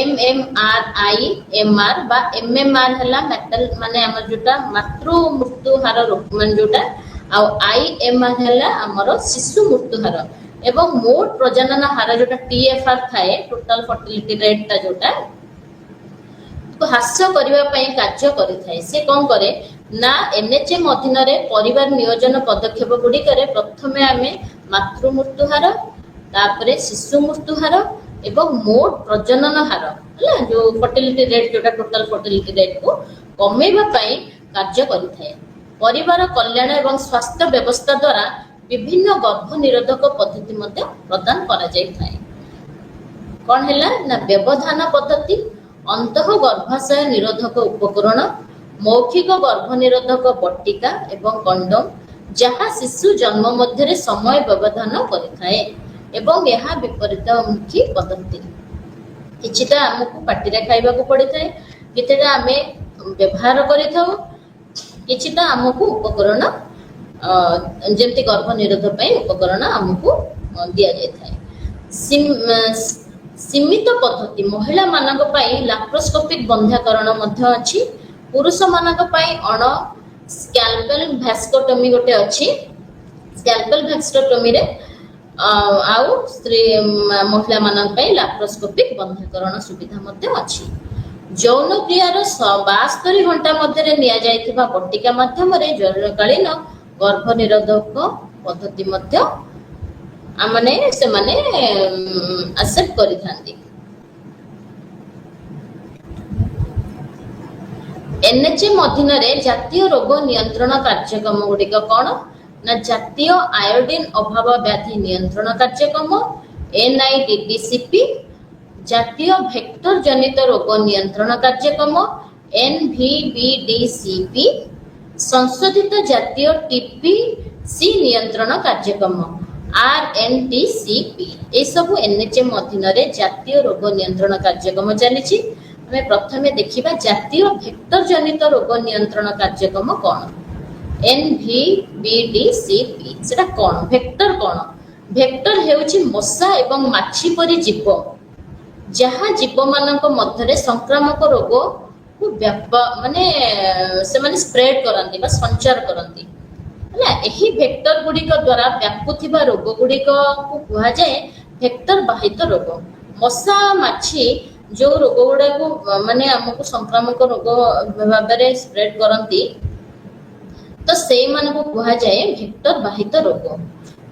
MMRIMR बा MMR हला मेटल माने हमर जोटा मातृ मृत्यु हार माने जोटा आ IMR हला हमर शिशु मृत्यु हार एवं मोट प्रजनन हार जोटा TFR थाए टोटल फर्टिलिटी रेट ता जोटा ह्रास करने कार्य करें। से कौन करे ना NHM अधीन रे परिवार नियोजन पदक्षेप गुड़िक प्रथम आम मातृ मृत्यु हार तापरे शिशु मृत्यु हार एवं मोट प्रजनन हार है जो फर्टिलिटी रेट जोटा टोटल फर्टिलिटी रेट को कमेवा कार्य करें। परिवार कल्याण एवं स्वास्थ्य व्यवस्था द्वारा विभिन्न गर्भ निरोधक पद्धति प्रदान करा जाय थाए। कौन है ना व्यवधान पद्धति अंतः गर्भाशय निरोधक उपकरण मौखिक गर्भ निरोधक बटिका एवं कंडोम जहाँ शिशु जन्म मध्य समय व्यवधान करें एवं यह विपरीतमुखी पद्धति किछिटा आमको पाटिरे खाइबा को पड़े थाए किछिटा आमे व्यवहार करिथाउ किछिटा आमको उपकरण जेमति गर्भ निरोध पई उपकरण आमको दिया जाय थाए। सीमित पद्धति महिला मानक पाई लैप्रोस्कोपिक बंध्याकरण मध्य अछि। पुरुष मानक पाई अण स्कैल्पेल वैस्कोटोमी गोटे अछि। स्कैल्पेल वैस्कोटोमी रे आउ स्त्री महिला मानक पाई लैप्रोस्कोपिक बंध्याकरण सुविधा मध्य अछि। यौन क्रियार 72 घंटा मध्य निया जायथिबा बटिका माध्यम रे जरूरकालीन गर्भ निरोधक पद्धति मध्य आमने से माने एक्सेप्ट करि थांती। NHM अधीन रे जातीय रोग नियंत्रण कार्यक्रम गुड़िक कौन ना जातीय आयोडीन अभाव व्याधि नियंत्रण कार्यक्रम NIDDCP, जातीय भेक्टर जनित रोग नियंत्रण कार्यक्रम NVBDCP, संशोधित जातीय TPC नियंत्रण कार्यक्रम RNTCP। ये सब NHM अधीन रे जातीय रोग नियंत्रण कार्यक्रम चली। हमें प्रथमे देखिबा जातीय भेक्टर जनित रोग नियंत्रण कार्यक्रम कौन NVBDCP सेटा कौन भेक्टर कौन भेक्टर हेउछि मशा एवं माछी परि जीव जहाँ जीव मानक मध्य संक्रामक रोग को माने से माने स्प्रेड करंती बा संचार करंती है। यही भेक्टर गुड़िक द्वारा व्यापुथिबा रोग गुड़िक को कहा जाए भेक्टर बाहित रोग। मशा माछी जो रोग गुड़ा को माने हमको संक्रामक रोग भाव में स्प्रेड करंती तो से मान को कहा जाए भेक्टर बाहित रोग।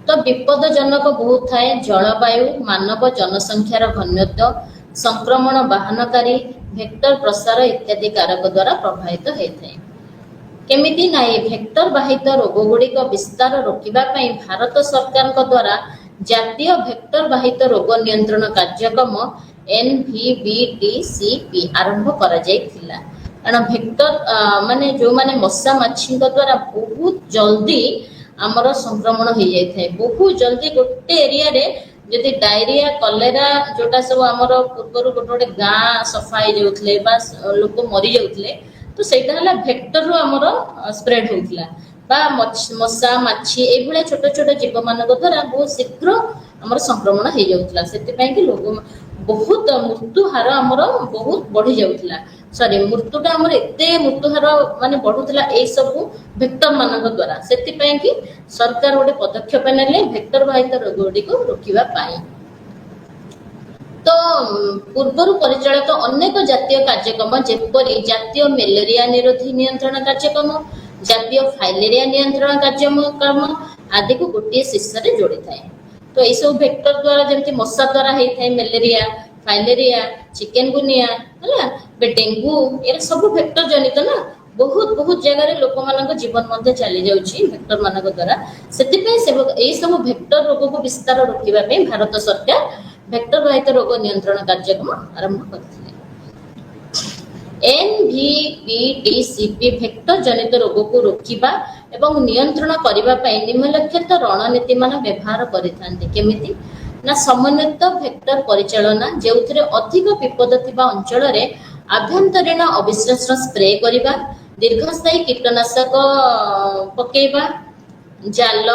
तो विपदजनक बहुत थाए जलवायु मानव जनसंख्यार घनत्व संक्रमण बाहनकारी भेक्टर प्रसार इत्यादि कारक द्वारा प्रभावित होता है। केमिति ना ये भेक्टर बाहित रोग गुड़िक विस्तार रोकवा भारत सरकार द्वारा जातीय भेक्टर बाहित रोग नियंत्रण कार्यक्रम NVBDCP आरंभ करा जायथिला। कारण भेक्टर माने जो माने मशा माछी द्वारा बहुत जल्दी आमर संक्रमण हो जाए, बहुत जल्दी गोटे एरिया रे जदि डायरिया कलेरा जोटा सब आमर पूर्वर गोटे गोटे गाँ सफा हो जाउथले बा लोक मरी जाउथले, तो सेटा हला भेक्टर रो आमर स्प्रेड होउथला बा मशा माछी ए भले छोट छोट जीव मानक द्वारा बहुत शीघ्र आमर संक्रमण हो जाउथला। सेति पय कि लोक बहुत मृत्यु हार आमर बहुत बढ़ी जाउथला, सॉरी मृत्युटा आमर एते मृत्यु हार माने बढ़ुथला ए सब भेक्टर मानक द्वारा। सेति पय कि सरकार गोटे पदक्षेप नेले भेक्टर बाहित रोग गुडी को रोकिबा पाई। तो पूर्वर परिचालित अनेक जातीय कार्यक्रम जेपरि जातीय मलेरिया निरोधी नियंत्रण कार्यक्रम, जातीय फाइलेरिया नियंत्रण कार्यक्रम आदि को गोटे शीर्ष रे जोड़ी थाए। तो ये सब भेक्टर द्वारा जमती मशा द्वारा होता है मलेरिया, फाइलेरिया, चिकेनगुनिया है डेंगू, ये सब भेक्टर जनित ना बहुत बहुत जगह लोक मान जीवन मध्य चली जाउछि भेक्टर मानक द्वारा। सेति पे सब भेक्टर रोग को विस्तार रोकिबा पे भारत सरकार भेक्टर बाहित रोग नियंत्रण कार्यक्रम आरंभ करथिले। NVBDCP भेक्टर जनित रोग को रोकिबा एवं नियंत्रण करिबा पय निम्नलिखित रणनीति मान व्यवहार करिथांते। केमिति ना समन्वित भेक्टर परिचालना जेउथिरे अधिक विपद थिबा अंचल रे आभ्यंतरीण अविश्लेषण स्प्रे करिबा, दीर्घस्थायी कीटनाशक पकेबा, जाल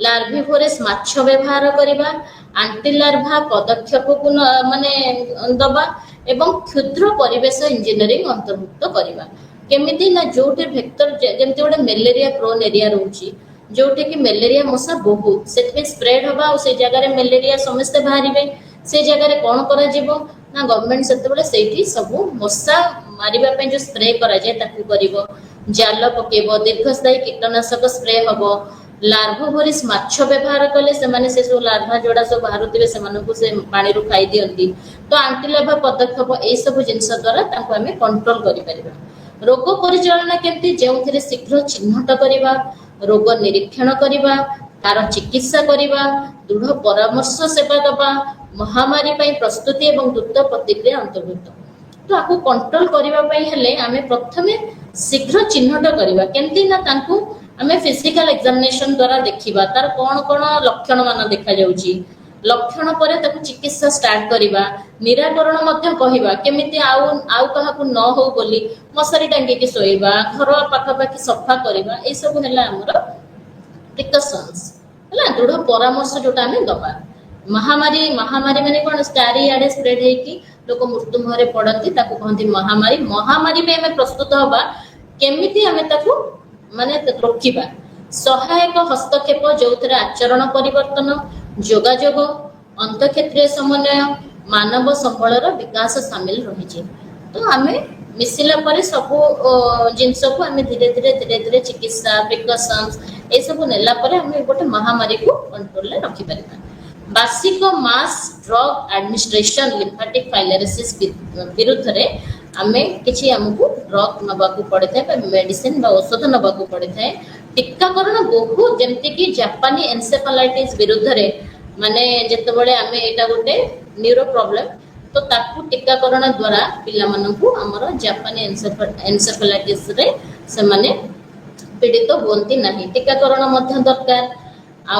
लार्भिवोरस माछ व्यवहार करिबा, आंटी लार्भा पदक्षेप को माने दबा एवं क्षुद्र परिवेश इंजीनियरिंग अंतर्भुक्त करिबा। केमिति ना जोटे भेक्टर जेमति गोटे मलेरिया प्रोन एरिया रहउची जोटे कि मलेरिया मशा बहुत से स्प्रेड हबा और से जगह रे मलेरिया समस्त बाहरिबे, से जगह रे कोन करा जिवो ना गवर्नमेंट सेते बेले सेठी सब मशा मारिबा पे जो स्प्रे करा जाय ताकू करिवो, जाल पकेबो, दीर्घस्थायी कीटनाशक स्प्रे हबो, लार्भोवोरिस माछ व्यवहार कले से माने से सब लार्भा जोड़ा सब बाहरुतिबे से मानकु से पानी रु खाई दियंती। तो आंटी लार्भा पदक्षेप ए सब जिंस द्वारा ताकू हमें कंट्रोल करि परिबा। रोग परिचालना केमती जेउथिरे शीघ्र चिन्हट करिबा, रोग निरीक्षण करिबा, तार चिकित्सा करिबा, दृढ़ परामर्श सेवा दबा, महामारी पई प्रस्तुति एवं द्रुत प्रतिक्रिया अंतर्भुक्त। तो आपको कंट्रोल करिबा पई हेले आमे प्रथमे शीघ्र चिन्हट करिबा केमती ना तांकू आमे फिजिकल एग्जामिनेशन द्वारा देखिबा तार कोन कोन लक्षण मान देखा जाउची, लक्षण परे ताकू चिकित्सा स्टार्ट करिबा, निराकरण मध्य कहिबा केमिति आउ कहाकू न हो बोली मशारी टांगी के सोइबा, घर पाखा पाखी सफा करिबा, ए सब हेला हमर प्रिकॉशंस हला दृढ़ परामर्श जोटा हमें दबा। महामारी माने कोन स्टारी आडे स्प्रेड है कि लोक मृत्यु मुहरे पड़ती ताकू कहंती महामारी। महामारी पे हमें प्रस्तुत होबा केमिति हमें ताकू माने रोकिबा। सहायक हस्तक्षेप जोथरे आचरण परिवर्तन, जोगाजोग, अंतक्षेत्रीय समन्वय, मानव संबलर विकास शामिल रही। तो आमे मिसिला परे सब जिनस को आमे धीरे धीरे चिकित्सा प्रिकॉशंस ए सब नेला परे आमे गोटे महामारी को कंट्रोल ले रखि परिबा। बार्षिक मास ड्रग एडमिनिस्ट्रेशन लिम्फेटिक फाइलेरियोसिस विरुद्ध रे आमे किछि हमकु ड्रग नबाकू पड़े थाए मेडिसिन बा औषध नबाकू पड़े थाए। टीकाकरण बहुत जेमति कि जापानी एन्सेफेलाइटिस विरुद्ध रे माने जते बळे आमे एटा गोटे न्यूरो प्रॉब्लम तो ताकू टीकाकरण द्वारा पिला मानकू हमर जापानी एन्सेफेलाइटिस रे से माने पीड़ित होंती नहीं। टीकाकरण मध्य दरकार आ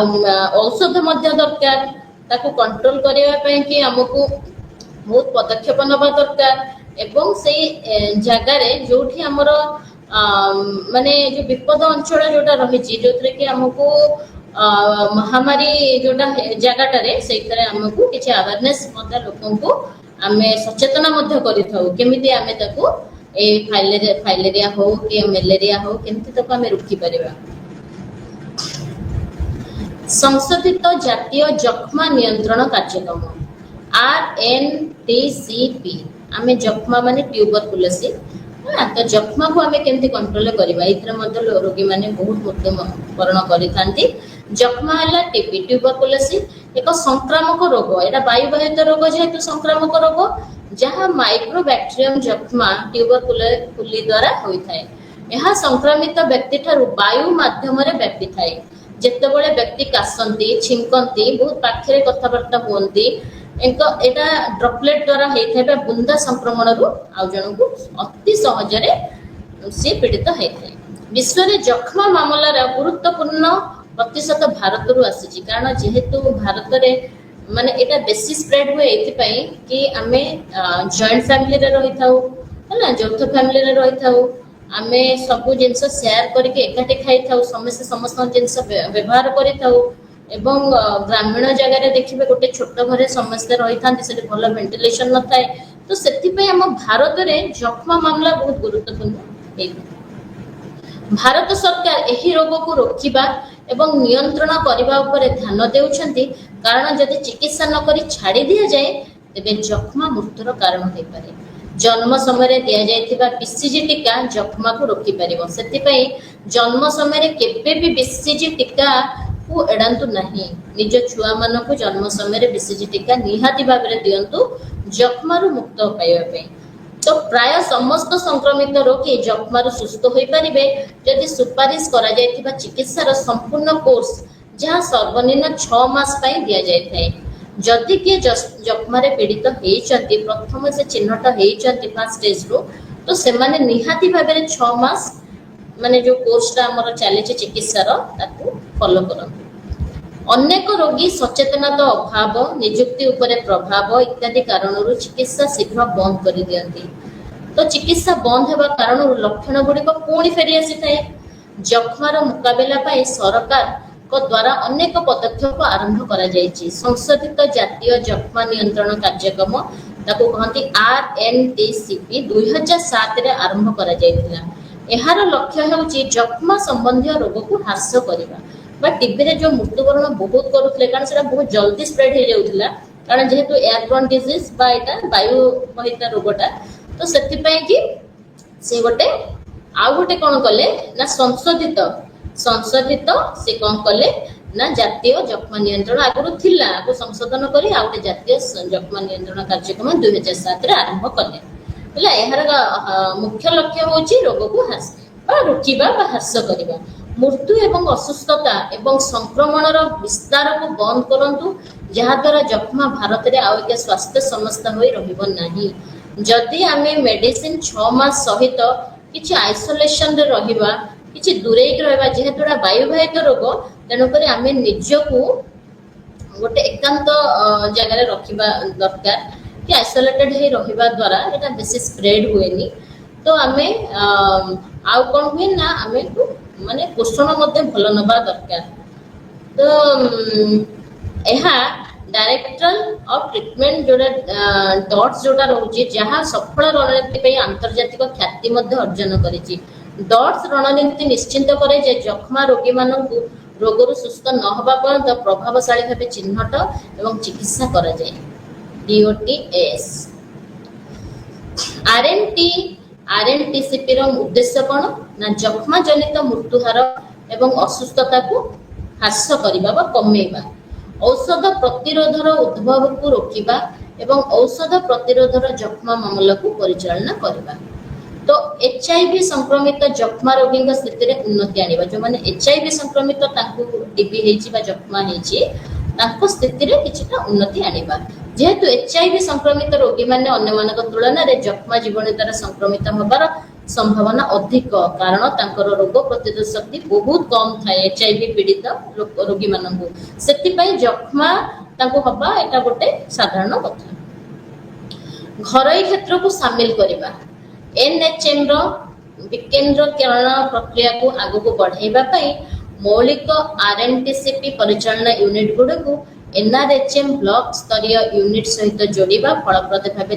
औषध मध्य दरकार ताकू कंट्रोल करिया पे कि हमकू बहुत पदक्षेप नबा दरकार एवं से जगह रे जोठी हमर माने जो विपद अंचल जोटा रही जो कि हमको महामारी जोटा जगह से हमको किसी अवेयरनेस लोक को आम सचेतन केमिति आमे ताकू ए फाइलेरिया हो कि मलेरिया हो केमिति ताकू आमे रोकी परिबा। संशोधित जातीय जख्मा नियंत्रण कार्यक्रम RNTCP आमे जख्मा माने ट्यूबरकुलोसिस तो जख्मा को आमे केमती कंट्रोल करबा इथरे मध्य रोगी माने बहुत मृत्युवरण करिथांती। जख्मा हला टीबी ट्यूबरकुलोसिस एक संक्रामक रोग, एटा वायुवाहित रोग जेहेतु संक्रामक रोग जहाँ माइक्रोबैक्टेरियम जख्मा ट्यूबरकुलोसिस द्वारा होई थाए। ଏହା ସଂକ୍ରମିତ ବ୍ୟକ୍ତି ଠାରୁ ବାୟୁ ମାଧ୍ୟମରେ ବ୍ୟାପି ଥାଏ। ଯେତେବେଳେ ବ୍ୟକ୍ତି କାଶନ୍ତି, ଛିଙ୍କନ୍ତି, ବହୁତ ପାଖରେ କଥାବାର୍ତ୍ତା ହୁଅନ୍ତି, ଏଟା ଡ୍ରପଲେଟ୍ ଦ୍ୱାରା ହେଇଥାଏ ବା ବୁନ୍ଦା ସଂକ୍ରମଣରୁ ଆଉ ଜଣକୁ ଅତି ସହଜରେ ସେ ପୀଡ଼ିତ ହେଇଥାଏ। ବିଶ୍ୱରେ ଯକ୍ଷ୍ମା ମାମଲାର ଗୁରୁତ୍ୱପୂର୍ଣ୍ଣ ପ୍ରତିଶତ ଭାରତରୁ ଆସିଛି, କାରଣ ଯେହେତୁ ଭାରତରେ ମାନେ ଏଟା ବେଶୀ ସ୍ପ୍ରେଡ୍ ହୁଏ ଏଇଥିପାଇଁ କି ଆମେ ଜଏଣ୍ଟ ଫ୍ୟାମିଲିରେ ରହିଥାଉ, ହେଲା, ଯୌଥ ଫ୍ୟାମିଲିରେ ରହିଥାଉ, ଆମେ ସବୁ ଜିନିଷ ସେୟାର କରିକି ଏକାଠି ଖାଇଥାଉ, ସମସ୍ତେ ସମସ୍ତଙ୍କ ଜିନିଷ ବ୍ୟବହାର କରିଥାଉ ଏବଂ ଗ୍ରାମୀଣ ଜାଗାରେ ଦେଖିବେ ଗୋଟେ ଛୋଟ ଘରେ ସମସ୍ତେ ରହିଥାନ୍ତି, ସେଠି ଭଲ ଭେଣ୍ଟିଲେସନ ନଥାଏ। ତ ସେଥିପାଇଁ ଆମ ଭାରତରେ ଯକ୍ଷ୍ମା ମାମଲା ବହୁତ ଗୁରୁତ୍ୱପୂର୍ଣ୍ଣ ହେଇଥାଏ। ଭାରତ ସରକାର ଏହି ରୋଗକୁ ରୋକିବା ଏବଂ ନିୟନ୍ତ୍ରଣ କରିବା ଉପରେ ଧ୍ୟାନ ଦେଉଛନ୍ତି, କାରଣ ଯଦି ଚିକିତ୍ସା ନକରି ଛାଡ଼ି ଦିଆଯାଏ ତେବେ ଯକ୍ଷ୍ମା ମୃତ୍ୟୁର କାରଣ ହୋଇପାରେ। ଜନ୍ମ ସମୟରେ ଦିଆଯାଇଥିବା ବିସିଜି ଟୀକା ଯକ୍ଷ୍ମାକୁ ରୋକିପାରିବ। ସେଥିପାଇଁ ଜନ୍ମ ସମୟରେ କେବେ ବି ବିସିଜି ଟୀକାକୁ ଏଡ଼ାନ୍ତୁ ନାହିଁ। ନିଜ ଛୁଆମାନଙ୍କୁ ଜନ୍ମ ସମୟରେ ବିସିଜି ଟୀକା ନିହାତି ଭାବରେ ଦିଅନ୍ତୁ ଯକ୍ଷ୍ମାରୁ ମୁକ୍ତ ପାଇବା ପାଇଁ। ତ ପ୍ରାୟ ସମସ୍ତ ସଂକ୍ରମିତ ରୋଗୀ ଯକ୍ଷ୍ମାରୁ ସୁସ୍ଥ ହୋଇପାରିବେ ଯଦି ସୁପାରିଶ କରାଯାଇଥିବା ଚିକିତ୍ସାର ସମ୍ପୂର୍ଣ୍ଣ କୋର୍ସ, ଯାହା ସର୍ବନିମ୍ନ 6 ମାସ ପାଇଁ ଦିଆଯାଇଥାଏ। ଯଦି କିଏ ଯକ୍ଷ୍ମାରେ ପୀଡ଼ିତ ହେଇଛନ୍ତି, ପ୍ରଥମେ ସେ ଚିହ୍ନଟ ହେଇଛନ୍ତି ଫାର୍ଷ୍ଟ ଷ୍ଟେଜରୁ, ତ ସେମାନେ ନିହାତି ଭାବରେ 6 ମାସ ମାନେ ଯୋଉ କୋର୍ସଟା ଆମର ଚାଲିଛି ଚିକିତ୍ସାର, ତାକୁ ଫଲୋ କରନ୍ତୁ। ଅନେକ ରୋଗୀ ସଚେତନତା ଅଭାବ, ନିଯୁକ୍ତି ଉପରେ ପ୍ରଭାବ ଇତ୍ୟାଦି କାରଣରୁ ଚିକିତ୍ସା ଶୀଘ୍ର ବନ୍ଦ କରିଦିଅନ୍ତି। ତ ଚିକିତ୍ସା ବନ୍ଦ ହେବା କାରଣରୁ ଲକ୍ଷଣ ଗୁଡ଼ିକ ପୁଣି ଫେରି ଆସିଥାଏ। ଯକ୍ଷ୍ମାର ମୁକାବିଲା ପାଇଁ ସରକାରଙ୍କ ଦ୍ୱାରା ଅନେକ ପଦକ୍ଷେପ ଆରମ୍ଭ କରାଯାଇଛି। ସଂଶୋଧିତ ଜାତୀୟ ଯକ୍ଷ୍ମା ନିୟନ୍ତ୍ରଣ କାର୍ଯ୍ୟକ୍ରମ, ତାକୁ କହନ୍ତି RNTCP, 2007ରେ ଆରମ୍ଭ କରାଯାଇଥିଲା। ଏହାର ଲକ୍ଷ୍ୟ ହେଉଛି ଯକ୍ଷ୍ମା ସମ୍ବନ୍ଧୀୟ ରୋଗକୁ ହ୍ରାସ କରିବା। ବା ଟିବିରେ ଯୋଉ ମୃତ୍ୟୁବରଣ ବହୁତ କରୁଥିଲେ, କାରଣ ସେଟା ବହୁତ ଜଲ୍ଦି ସ୍ପ୍ରେଡ୍ ହେଇଯାଉଥିଲା, କାରଣ ଯେହେତୁ ଏୟାରବର୍ନ ଡିଜିଜ୍ ବା ଏଇଟା ବାୟୁ ବହିତା ରୋଗଟା, ତ ସେଥିପାଇଁ କି ସେ ଆଉ ଗୋଟେ କ'ଣ କଲେ ନା ସଂଶୋଧିତ ସେ କ'ଣ କଲେ ନା ଜାତୀୟ ଯକ୍ଷ୍ମା ନିୟନ୍ତ୍ରଣ ଆଗରୁ ଥିଲା, ଆକୁ ସଂଶୋଧନ କରି ଆଉ ଗୋଟେ ଜାତୀୟ ଯକ୍ଷ୍ମା ନିୟନ୍ତ୍ରଣ କାର୍ଯ୍ୟକ୍ରମ 2007ରେ ଆରମ୍ଭ କଲେ। ହେଲା, ଏହାର ମୁଖ୍ୟ ଲକ୍ଷ୍ୟ ହେଉଛି ରୋଗକୁ ରୋକିବା ବା ହ୍ରାସ କରିବା। ମୃତ୍ୟୁ ଏବଂ ଅସୁସ୍ଥତା ଏବଂ ସଂକ୍ରମଣର ବିସ୍ତାରକୁ ବନ୍ଦ କରନ୍ତୁ, ଯାହାଦ୍ୱାରା ଯକ୍ଷ୍ମା ଭାରତରେ ଆଉ ଏକ ସ୍ୱାସ୍ଥ୍ୟ ସମସ୍ୟା ହୋଇ ରହିବ ନାହିଁ। ଯଦି ଆମେ ମେଡିସିନ 6 ମାସ ସହିତ କିଛି ଆଇସୋଲେସନରେ ରହିବା, କିଛି ଦୂରେଇକି ରହିବା, ଯେହେତୁ ଏଟା ବାୟୁବାହିତ ରୋଗ, ତେଣୁକରି ଆମେ ନିଜକୁ ଗୋଟେ ଏକାନ୍ତ ଜାଗାରେ ରଖିବା ଦରକାର କି ଆଇସୋଲେଟେଡ୍ ହେଇ ରହିବା ଦ୍ୱାରା ଏଟା ବେଶୀ ସ୍ପ୍ରେଡ୍ ହୁଏନି। ତ ଆମେ ଆଉ କ'ଣ ହୁଏ ନା ଆମେ ମାନେ ପୋଷଣ ମଧ୍ୟ ଭଲ ନେବା ଦରକାର। ତ ଏହା ଡାଇରେକ୍ଟର ଅଫ୍ ଟ୍ରିଟମେଣ୍ଟ ଯୋଉଟା ଡଟ୍ସ ଯୋଉଟା ରହୁଛି, ଯାହା ସଫଳ ରଣନୀତି ପାଇଁ ଆନ୍ତର୍ଜାତିକ ଖ୍ୟାତି ମଧ୍ୟ ଅର୍ଜନ କରିଛି। ଡଟ୍ସ ରଣନୀତି ନିଶ୍ଚିତ କରେ ଯେ ଯକ୍ଷ୍ମା ରୋଗୀମାନଙ୍କୁ ରୋଗରୁ ସୁସ୍ଥ ନ ହେବା ପର୍ଯ୍ୟନ୍ତ ପ୍ରଭାବଶାଳୀ ଭାବେ ଚିହ୍ନଟ ଏବଂ ଚିକିତ୍ସା କରାଯାଏ। DOTS RNTCP ର ଉଦ୍ଦେଶ୍ୟ କ'ଣ ନା ଯକ୍ଷ୍ମା ଜନିତ ମୃତ୍ୟୁହାର ଏବଂ ଅସୁସ୍ଥତାକୁ ହ୍ରାସ କରିବା ବା କମେଇବା, ଔଷଧ ପ୍ରତିରୋଧର ଉଦ୍ଭବକୁ ରୋକିବା ଏବଂ ଔଷଧ ପ୍ରତିରୋଧର ଯକ୍ଷ୍ମା ମାମଲାକୁ ପରିଚାଳନା କରିବା। ତ HIV ସଂକ୍ରମିତ ଯକ୍ଷ୍ମା ରୋଗୀଙ୍କ ସ୍ଥିତିରେ ଉନ୍ନତି ଆଣିବା। ଯେଉଁମାନେ HIV ସଂକ୍ରମିତ, ତାଙ୍କୁ ଟିବି ହେଇଛି ବା ଯକ୍ଷ୍ମା ହେଇଛି, ତାଙ୍କ ସ୍ଥିତିରେ କିଛିଟା ଉନ୍ନତି ଆଣିବା। ଯେହେତୁ HIV ସଂକ୍ରମିତ ରୋଗୀମାନେ ଅନ୍ୟମାନଙ୍କ ତୁଳନାରେ ଯକ୍ଷ୍ମା ଜୀବାଣୁ ସଂକ୍ରମିତ ହେବାର ସମ୍ଭାବନା ଅଧିକ, କାରଣ ତାଙ୍କର ରୋଗ ପ୍ରତିରୋଧ ଶକ୍ତି ବହୁତ କମ୍ ଥାଏ HIV ପୀଡ଼ିତ ରୋଗୀମାନଙ୍କୁ। ସେଥିପାଇଁ ଯକ୍ଷ୍ମା ତାଙ୍କୁ ହେବା ଏଟା ଗୋଟେ ସାଧାରଣ କଥା। ଘରୋଇ କ୍ଷେତ୍ରକୁ ସାମିଲ କରିବା, NHM ର ବିକେନ୍ଦ୍ରୀକରଣ ପ୍ରକ୍ରିୟାକୁ ଆଗକୁ ବଢ଼ାଇବା ପାଇଁ ମୌଳିକ RNTCP ପରିଚାଳନା ୟୁନିଟ୍ ଗୁଡ଼ିକୁ NRHM ବ୍ଲକ ସ୍ତରୀୟ ୟୁନିଟ୍ ସହିତ ଯୋଡ଼ିବା ଫଳପ୍ରଦ ଭାବେ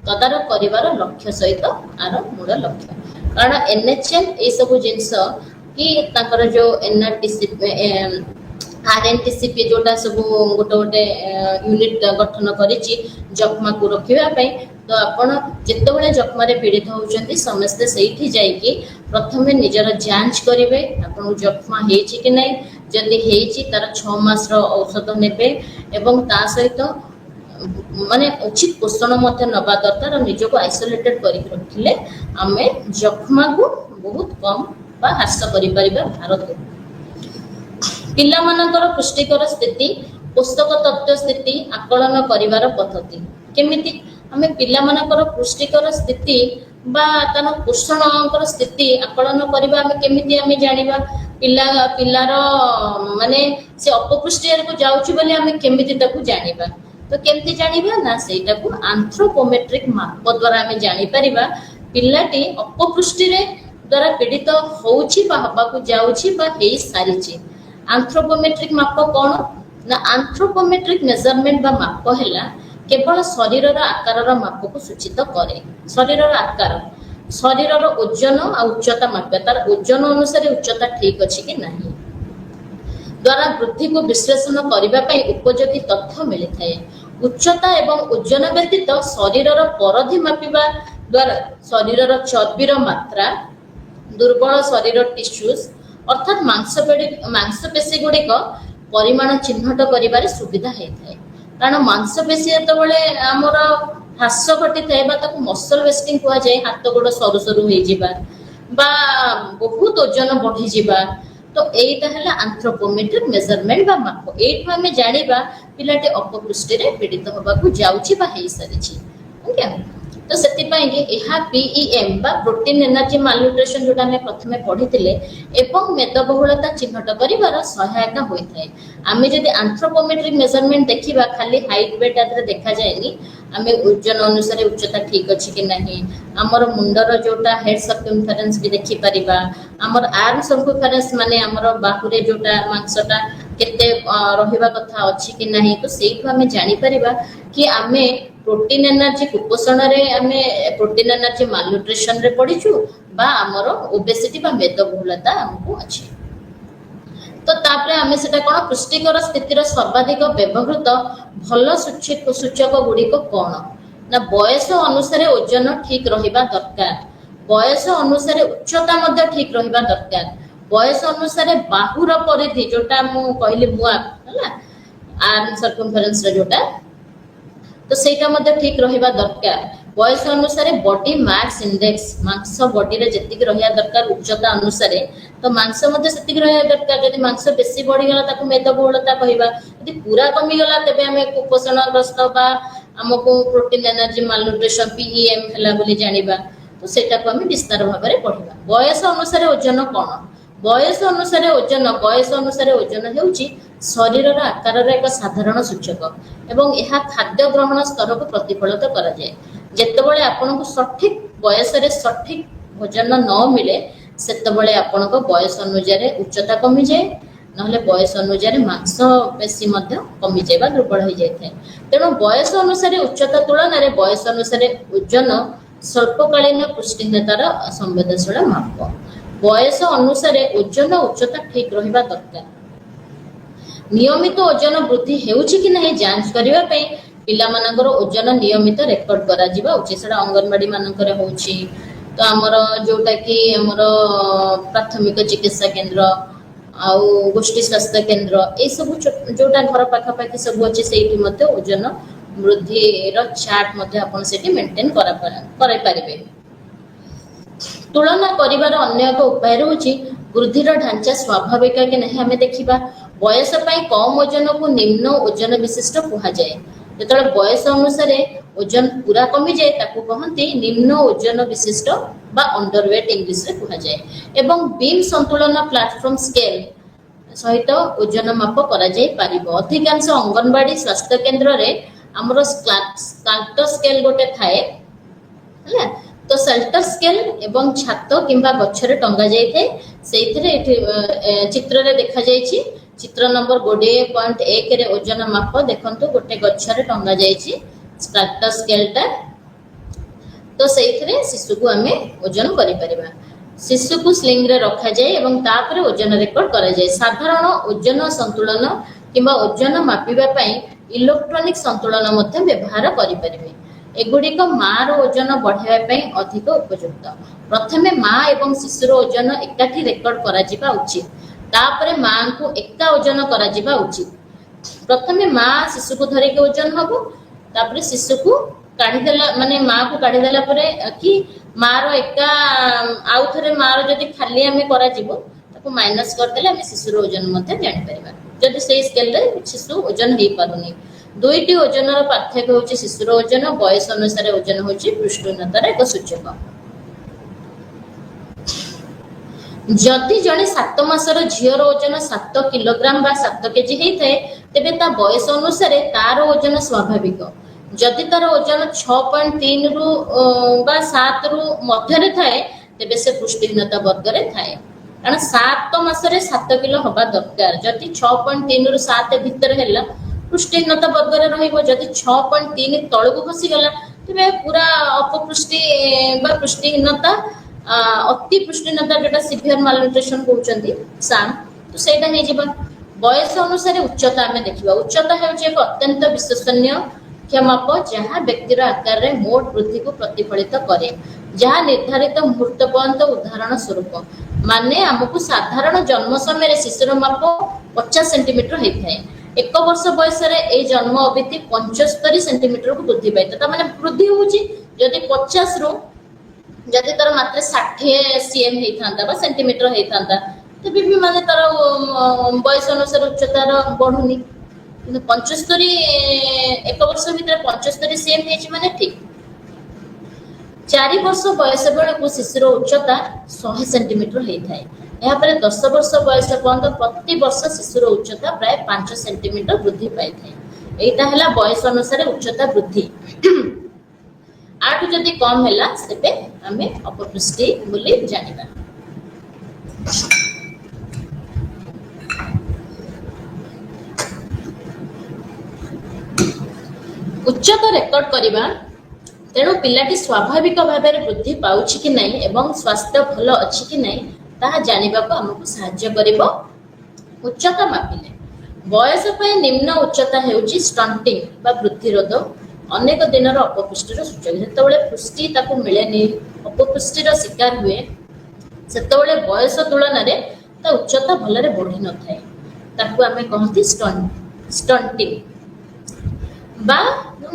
ତଦାରଖ କରିବାର ଲକ୍ଷ୍ୟ ସହିତ ଆର ମୂଳ ଲକ୍ଷ୍ୟ। କାରଣ NHM ଏଇସବୁ ଜିନିଷ କି ତାଙ୍କର ଯୋଉ RNTCP ଯୋଉଟା ସବୁ ଗୋଟେ ୟୁନିଟ୍ ଗଠନ କରିଛି ଯକ୍ଷ୍ମାକୁ ରୋକିବା ପାଇଁ। ତ ଆପଣ ଯେତେବେଳେ ଯକ୍ଷ୍ମାରେ ପୀଡ଼ିତ ହେଉଛନ୍ତି, ସମସ୍ତେ ସେଇଠି ଯାଇକି ପ୍ରଥମେ ନିଜର ଯାଞ୍ଚ କରିବେ ଆପଣଙ୍କୁ ଯକ୍ଷ୍ମା ହେଇଛି କି ନାହିଁ। ଯଦି ହେଇଛି ତାର 6 ମାସର ଔଷଧ ନେବେ ଏବଂ ତା ସହିତ ମାନେ ଉଚିତ ପୋଷଣ ମଧ୍ୟ ନେବା ଦରକାର। ନିଜକୁ ଆଇସୋଲେଟେଡ୍ କରିକି ରଖିଲେ ଆମେ ଯକ୍ଷ୍ମାକୁ बहुत कम बा ह्रास करिपारिबा भारत पिलामानकर पुष्टिकर स्थिति पोषक तत्व स्थिति आकलन करिवार पद्धति केमिति आमे पिलामानकर पुष्टिकर स्थिति बा तार पोषणकर स्थिति आकलन करिबा आमे केमिति आमे जानिबा पिलार माने से अपपुष्टि को जाउची बोली आमे केमिति ताकू जानिबा तो केमिति जानिबा ना सेटा को एंथ्रोपोमेट्रिक माप द्वारा आमे जानि परिबा पिलाटी अपपुष्टि रे द्वारा पीड़ित होउची बा हबा को जाउची बा हेई सारिची एंथ्रोपोमेट्रिक माप कोन ना एंथ्रोपोमेट्रिक मेजरमेंट बा माप हैला केवल शरीर आकार माप को सूचित करे शरीर आकार शरीर ओजन आ उच्चता माप तार ओजन अनुसार उच्चता ठीक अछि कि नहीं द्वारा वृद्धि को विश्लेषण करबा पई उपयोगी तथ्य मिलि थाए उच्चता एवं ओजन व्यतीत शरीर परधि मापिबा द्वारा शरीर चर्बीर मात्रा दुर्बल शरीर टिश्यूज अर्थात मांसपेशी गुड़िक परिमाण चिन्हट करिबारे सुविधा होता है कारण मांसपेशी जेतबेले हमर ह्रास घटी थाए बा ताकू मसल वेस्टिंग कुआ जाए हाथ गोड़ सरु सरु हो जिबा बा बहुत ओजन बढ़ी जिबा तो एटा हला एंथ्रोपोमेट्रिक मेजरमेंट बा माप एठु हमें जानिबा पिलाटे अपपुष्टि रे पीड़ित होबा को जाउची बा हेई सारिची ओके तो सेति पई कि एहा पीईएम बा प्रोटीन एनर्जी मालन्यूट्रिशन जोटा हमें प्रथमे पढितिले एवं मेदबहुलता चिन्हट करिवार सहायता होई थाए आमे जदि एंथ्रोपोमेट्रिक मेजरमेंट देखिबा खाली हाइट वेट आदरे देखा जायनी आमे ओजन अनुसार उच्चता ठीक अछि कि नहीं हमर मुंडर जोटा हेड सर्कमफरेंस भी देखि परिबा हमर आर्म सर्कमफरेंस माने हमर बाहुरे जोटा मांसटा केते रहिबा कथा अछि कि नहीं तो सेइठु आमे जानि परिबा कि आमे प्रोटीन एनर्जी कुपोषण रे आमे प्रोटीन एनर्जी मालन्यूट्रिशन रे पढिछु बा हमर ओबेसिटी बा मेदबहुलता हमकु अछि तो तापरे आमे सेटा कोन पुष्टिकर स्थितिर सर्वाधिक व्यवहृत भल सूचक गुडी को कोन ना बयस अनुसार ओजन ठीक रहिबा दरकार बयस अनुसार उच्चता मध्ये ठीक रहिबा दरकार बयस अनुसार बाहुर परिधि जोटा मु कहली मुआ हला आर्म सर्कमफरेंस रे जोटा तो सेटा मध्ये ठीक रहिबा दरकार बयस अनुसार बॉडी मास इंडेक्स मांस बॉडी रे जतिक रहिया दरकार उच्चता अनुसार तो मांस मध्ये सेतिक रहिया दरकार यदि मांस बेसी बढ़ी गला ताकू मेदबहुलता कहबा यदि पूरा कमी गला तबे हमें कुपोषणग्रस्त बा हमको प्रोटीन एनर्जी मालन्यूट्रिशन पीईएम हला बोली जानिबा तो सेटा को हम विस्तार भाव में पढिबा बयस अनुसार ओजन कोन बयस अनुसार ओजन हेउची शरीर आकार एक साधारण सूचक एवं यह खाद्य ग्रहण स्तर को प्रतिफलित करा जाए जेतेबेले आपन को सठिक बयस रे सठिक भोजन न मिले सेतेबेले आपन को बयस अनुसार उच्चता कमी जाए नहले बयस अनुसार मांस पेशी मध्ये कमी जाए बा दुर्बल हो जाए तेणु बयस अनुसार उच्चता तुलन रे बयस अनुसार ओजन स्वल्पकालीन पुष्टिहीनतार संवेदनशील माप बयस अनुसार ओजन उच्चता ठीक रहिबा दरकार नियमित ओजन वृद्धि हेउची कि नहीं जांच करिबा पई पिला मानकर ओजन नियमित रेकॉर्ड करा जिबा उचित सेडा अंगनवाड़ी मानकर होउची तो हमर जोटा कि हमर प्राथमिक चिकित्सा केंद्र आउ गोष्ठी स्वास्थ्य केंद्र ए सब जोटा घर पाखा पाखी सब अछि सेठी मध्ये ओजन वृद्धि रो चार्ट मध्ये आपण सेठी मेंटेन करा परिबे तुलना करिवार अन्य एक उपाय रहउची वृद्धिर ढांचा स्वाभाविक कि नहीं हमें देखिबा बयस पई कम ओजन को निम्न ओजन विशिष्ट कहा जाए जेतले बयस अनुसार ओजन पूरा कमी जाए ताकू कहंती निम्न ओजन विशिष्ट बा अंडरवेट इंग्लिश रे कहा जाए एवं बीम संतुलन प्लेटफॉर्म स्केल सहित ओजन माप करा जाय परिबो अधिकांश अंगनवाड़ी स्वास्थ्य केंद्र रे हमरो स्काल्टर स्केल गोटे थाए हला तो सेल्टर स्केल एवं छात किंबा गछरे टंगा जाइथे सेइथरे चित्र रे देखा जायछि चित्र नंबर 20.1 रे ओजन माप देखंतु गोटे गछरे टंगा जायछि स्काल्टर स्केल ता तो सेइथरे शिशु को हमें ओजन करि परिबा शिशु को स्लिंग रे रखा जाय एवं तापरे ओजन रेकॉर्ड करा जाय साधारण ओजन संतुलन किंबा ओजन मापिबा पई इलेक्ट्रॉनिक संतुलन मध्ये व्यवहार करि परिबे एगुड़िक माँ ओजन बढ़ाई अधिक उपयुक्त प्रथमे माँ एवं शिशुर ओजन एकाठी रेकॉर्ड करा उचित तापरे माँ को एका ओजन करा उचित प्रथमे माँ शिशु को धरिक ओजन हबो तापरे शिशु को କାଢିଦେଲା ମାନେ ମାଁ କୁ କାଢିଦେଲା ପରେ କି ମାର ଏକା ଆଉ ଥରେ ମାର ଯଦି ଖାଲି ଆମେ କରାଯିବ ତାକୁ ମାଇନସ୍ କରିଦେଲେ ଆମେ ଶିଶୁର ଓଜନ ମଧ୍ୟ ଜାଣିପାରିବା ଯଦି ସେଇ ସ୍କେଲରେ ଶିଶୁ ଓଜନ ହେଇପାରୁନି। ଦୁଇଟି ଓଜନର ପାର୍ଥକ୍ୟ ହେଉଛି ଶିଶୁର ଓଜନ, ବୟସ ଅନୁସାରେ ଓଜନ ହେଉଛି ପୃଷ୍ଠହୀନତାର ଏକ ସୂଚକ। ଯଦି ଜଣେ 7 ମାସର ଝିଅର ଓଜନ 7 କିଲୋଗ୍ରାମ ବା 7 କେଜି ହେଇଥାଏ ତେବେ ତା ବୟସ ଅନୁସାରେ ତାର ଓଜନ ସ୍ୱାଭାବିକ। ଯଦି ତାର ଓଜନ 6.3 ରୁ ବା 7 ରୁ ମଧ୍ୟରେ ଥାଏ ତେବେ ସେ ପୃଷ୍ଠହୀନତା ବର୍ଗରେ ଥାଏ। କାରଣ 7 ମାସରେ 7 କିଲୋ ହବା ଦରକାର। ଯଦି 6.3 ରୁ 7 ଭିତରେ ହେଲା ପୃଷ୍ଠହୀନତା ବର୍ଗରେ ରହିବ। ଯଦି 6.3 ତଳକୁ ଖସିଗଲା ତେବେ ପୁରା ଅପପୃଷ୍ଟି ବା ପୃଷ୍ଠହୀନତା ଅତି ପୃଷ୍ଠହୀନତା ଯୋଉଟା ସିଭିୟର ମାଲନ୍ୟୁଟ୍ରିସନ କହୁଛନ୍ତି ସାମ୍ ତ ସେଇଟା ହେଇଯିବ। ବୟସ ଅନୁସାରେ ଉଚ୍ଚତା ଆମେ ଦେଖିବା। ଉଚ୍ଚତା ହେଉଛି ଏକ ଅତ୍ୟନ୍ତ ବିଶ୍ୱସନୀୟ କ୍ଷମାପ ଯାହା ବ୍ୟକ୍ତିର ଆକାରରେ ମୋଟ ବୃଦ୍ଧିକୁ ପ୍ରତିଫଳିତ କରେ, ଯାହା ନିର୍ଦ୍ଧାରିତ ମୁହୂର୍ତ୍ତ ପର୍ଯ୍ୟନ୍ତ ଉଦାହରଣ ସ୍ୱରୂପ ମାନେ ଆମକୁ ସାଧାରଣ ଜନ୍ମ ସମୟରେ ଶିଶୁର ମାପ 50 ସେଣ୍ଟିମିଟର ହେଇଥାଏ। 1 ବର୍ଷ ବୟସରେ ଏଇ ଜନ୍ମ ଅବଧି 75 ସେଣ୍ଟିମିଟରକୁ ବୃଦ୍ଧି ପାଇଥାଏ। ତା ମାନେ ବୃଦ୍ଧି ହଉଛି। ଯଦି 50 ରୁ ଯଦି ତାର ମାତ୍ର 60 cm ହେଇଥାନ୍ତା ବା ସେଣ୍ଟିମିଟର ହେଇଥାନ୍ତା ତେବେ ବି ମାନେ ତାର ବୟସ ଅନୁସାରେ ଉଚ୍ଚତାର ବଢୁନି। କିନ୍ତୁ 75 1 ବର୍ଷ ଭିତରେ 75 cm ହେଇଛି ମାନେ ଠିକ। 4 ବର୍ଷ ବୟସ ବେଳକୁ ଶିଶୁର ଉଚ୍ଚତା 100 ସେଣ୍ଟିମିଟର ହେଇଥାଏ। ଏହାପରେ 10 ବର୍ଷ ବୟସ ପର୍ଯ୍ୟନ୍ତ ପ୍ରତି ବର୍ଷ ଶିଶୁର ଉଚ୍ଚତା ପ୍ରାୟ 5 ସେଣ୍ଟିମିଟର ବୃଦ୍ଧି ପାଇଥାଏ। ଏଇଟା ହେଲା ବୟସ ଅନୁସାରେ ଉଚ୍ଚତା ବୃଦ୍ଧି। ଆଠୁ ଯଦି କମ ହେଲା ତେବେ ଆମେ ଅପପୃଷ୍ଟି ବୋଲି ଜାଣିବା। ଉଚ୍ଚତା ରେକର୍ଡ କରିବା। ତେଣୁ ପିଲାଟି ସ୍ୱାଭାବିକ ଭାବରେ ବୃଦ୍ଧି ପାଉଛି କି ନାହିଁ ଏବଂ ସ୍ୱାସ୍ଥ୍ୟ ଭଲ ଅଛି କି ନାହିଁ ତାହା ଜାଣିବାକୁ ଆମକୁ ସାହାଯ୍ୟ କରିବ ଉଚ୍ଚତା ମାପିଲେ। ବୟସ ପାଇଁ ନିମ୍ନ ଉଚ୍ଚତା ହେଉଛି ଷ୍ଟଣ୍ଟିଂ ବା ବୃଦ୍ଧିରୋଧ ଅନେକ ଦିନର ଅପପୁଷ୍ଟିର ସୂଚକ। ଯେତେବେଳେ ପୁଷ୍ଟି ତାକୁ ମିଳେନି, ଅପପୁଷ୍ଟିର ଶିକାର ହୁଏ, ସେତେବେଳେ ବୟସ ତୁଳନାରେ ତା ଉଚ୍ଚତା ଭଲରେ ବଢି ନଥାଏ। ତାକୁ ଆମେ କହନ୍ତି ଷ୍ଟଣ୍ଟିଂ ବା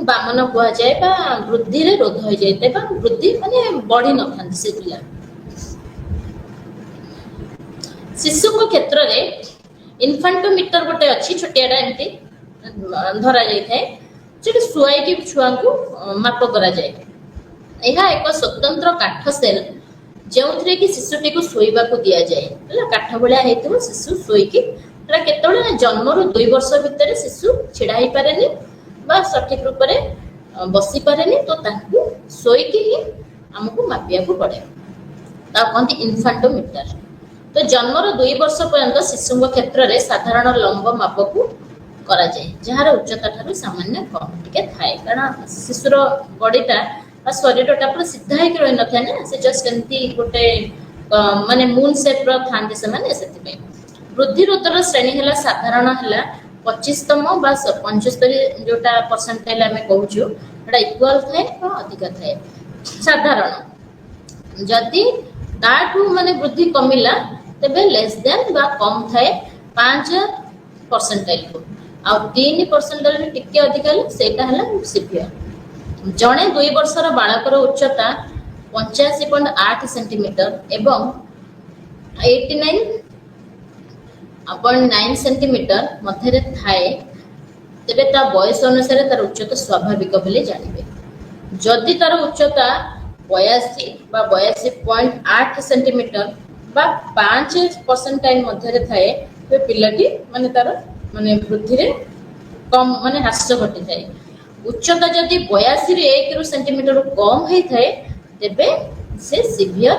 ବାମନ କୁହାଯାଏ ବା ବୃଦ୍ଧିରେ ରୋଧ ହୋଇଯାଇଥାଏ ବା ବୃଦ୍ଧି ମାନେ ବଢି ନଥାନ୍ତି ସେ ପିଲା। ଶିଶୁଙ୍କ କ୍ଷେତ୍ରରେ ଇନଫାଣ୍ଟୋମିଟର ଗୋଟେ ଅଛି, ଛୋଟିଆଟା ଏମିତି ଧରା ଯାଇଥାଏ, ସେଠି ଶୁଆଇକି ଛୁଆଙ୍କୁ ମାପ କରାଯାଏ। ଏହା ଏକ ସ୍ୱତନ୍ତ୍ର କାଠ ସେଲ୍ ଯେଉଁଥିରେ କି ଶିଶୁଟିକୁ ଶୋଇବାକୁ ଦିଆଯାଏ। ହେଲା, କାଠ ଭଳିଆ ହେଇଥିବ, ଶିଶୁ ଶୋଇକି ସେଟା କେତେବେଳେ ନା ଜନ୍ମରୁ 2 ବର୍ଷ ଭିତରେ ଶିଶୁ ଛିଡା ହେଇପାରେନି ବା ସଠିକ ରୂପରେ ବସିପାରେନି, ତ ତାଙ୍କୁ ଶୋଇକି ହିଁ ଆମକୁ ମାପିବାକୁ ପଡେ। ତାକୁ କହନ୍ତି ଇନଫାଣ୍ଟୋମିଟର। ତ ଜନ୍ମର 2 ବର୍ଷ ପର୍ଯ୍ୟନ୍ତ ଶିଶୁଙ୍କ କ୍ଷେତ୍ରରେ ସାଧାରଣ ଲମ୍ବ ମାପକୁ କରାଯାଏ, ଯାହାର ଉଚ୍ଚତା ଠାରୁ ସାମାନ୍ୟ କମ ଟିକେ ଥାଏ। କାରଣ ଶିଶୁର ବଡିଟା ବା ଶରୀରଟା ପୁରା ସିଧା ହେଇକି ରହିନଥାଏ ନା, ସେ ଜଷ୍ଟ ଏମିତି ଗୋଟେ ମାନେ ମୁନ ସେପର ଥାନ୍ତି ସେମାନେ, ସେଥିପାଇଁ। ବୃଦ୍ଧିରୋଧର ଶ୍ରେଣୀ ହେଲା ସାଧାରଣ ହେଲା 25ତମ ବା 75 ଯୋଉଟା ପରସେଣ୍ଟାଇଲ ଆମେ କହୁଛୁ ସେଟା ଇକ୍ୱାଲ ଥାଏ ବା ଅଧିକ ଥାଏ ସାଧାରଣ। ଯଦି ତାଠୁ ମାନେ ବୃଦ୍ଧି କମିଲା ତେବେ ଲେସ୍ ଦେନ୍ ବା କମ ଥାଏ 5% ଆଉ 3% ଟିକେ ଅଧିକ ହେଲେ ସେଇଟା ହେଲା ସିଭିୟର। ଜଣେ 2 ବର୍ଷର ବାଳକର ଉଚ୍ଚତା 85.8 ସେଣ୍ଟିମିଟର ଏବଂ 89.9 ସେଣ୍ଟିମିଟର ମଧ୍ୟରେ ଥାଏ ତେବେ ତା ବୟସ ଅନୁସାରେ ତାର ଉଚ୍ଚତା ସ୍ୱାଭାବିକ ବୋଲି ଜାଣିବେ। ଯଦି ତାର ଉଚ୍ଚତା 82 ବା 82.8 ସେଣ୍ଟିମିଟର ବା 5% ମଧ୍ୟରେ ଥାଏ ତେବେ ପିଲାଟି ମାନେ ତାର ମାନେ ବୃଦ୍ଧିରେ କମ ମାନେ ହ୍ରାସ ଘଟିଥାଏ। ଉଚ୍ଚତା ଯଦି 82 ରୁ 1 ସେଣ୍ଟିମିଟର କମ ହେଇଥାଏ ତେବେ ସେ ସିଭିୟର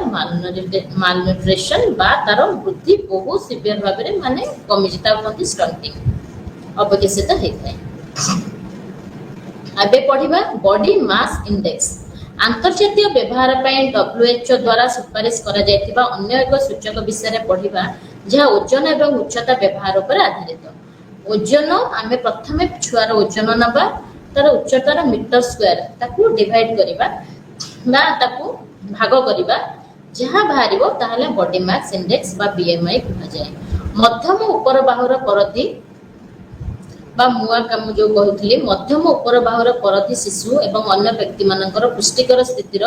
ମାଲନ୍ୟୁଟ୍ରିସନ ବା ତାର ବୃଦ୍ଧି ବହୁତ ସିଭିୟର ଭାବରେ ମାନେ କମିଛି, ତାକୁ କହନ୍ତି ଷ୍ଟଣ୍ଟିଂ, ଅବକେଶିତ ହେଇଥାଏ। ଏବେ ପଢିବା ବଡି ମାସ୍ ଇଣ୍ଡେକ୍ସ। ଆନ୍ତର୍ଜାତୀୟ ବ୍ୟବହାର ପାଇଁ WHO ଦ୍ୱାରା ସୁପାରିଶ କରାଯାଇଥିବା ଅନ୍ୟ ଏକ ସୂଚକ ବିଷୟରେ ପଢିବା ଯାହା ଓଜନ ଏବଂ ଉଚ୍ଚତା ବ୍ୟବହାର ଉପରେ ଆଧାରିତ। ଓଜନ ଆମେ ପ୍ରଥମେ ଛୁଆର ଓଜନ ନେବା, ତାର ଉଚ୍ଚତାର ମିଟର ସ୍କୋୟାର ତାକୁ ଡିଭାଇଡ କରିବା ବା ତାକୁ ଭାଗ କରିବା, ଯାହା ବାହାରିବ ତାହେଲେ ବଡି ମାସ୍ ଇଣ୍ଡେକ୍ସ ବା BMI କୁହାଯାଏ। ମଧ୍ୟମ ଉପର ବାହୁର ପରଦି बा मुआ काम जो कहूली मध्यम उपर बाहुर परधि शिशु एवं अन्य व्यक्ति मानकर पुष्टिकर स्थितिर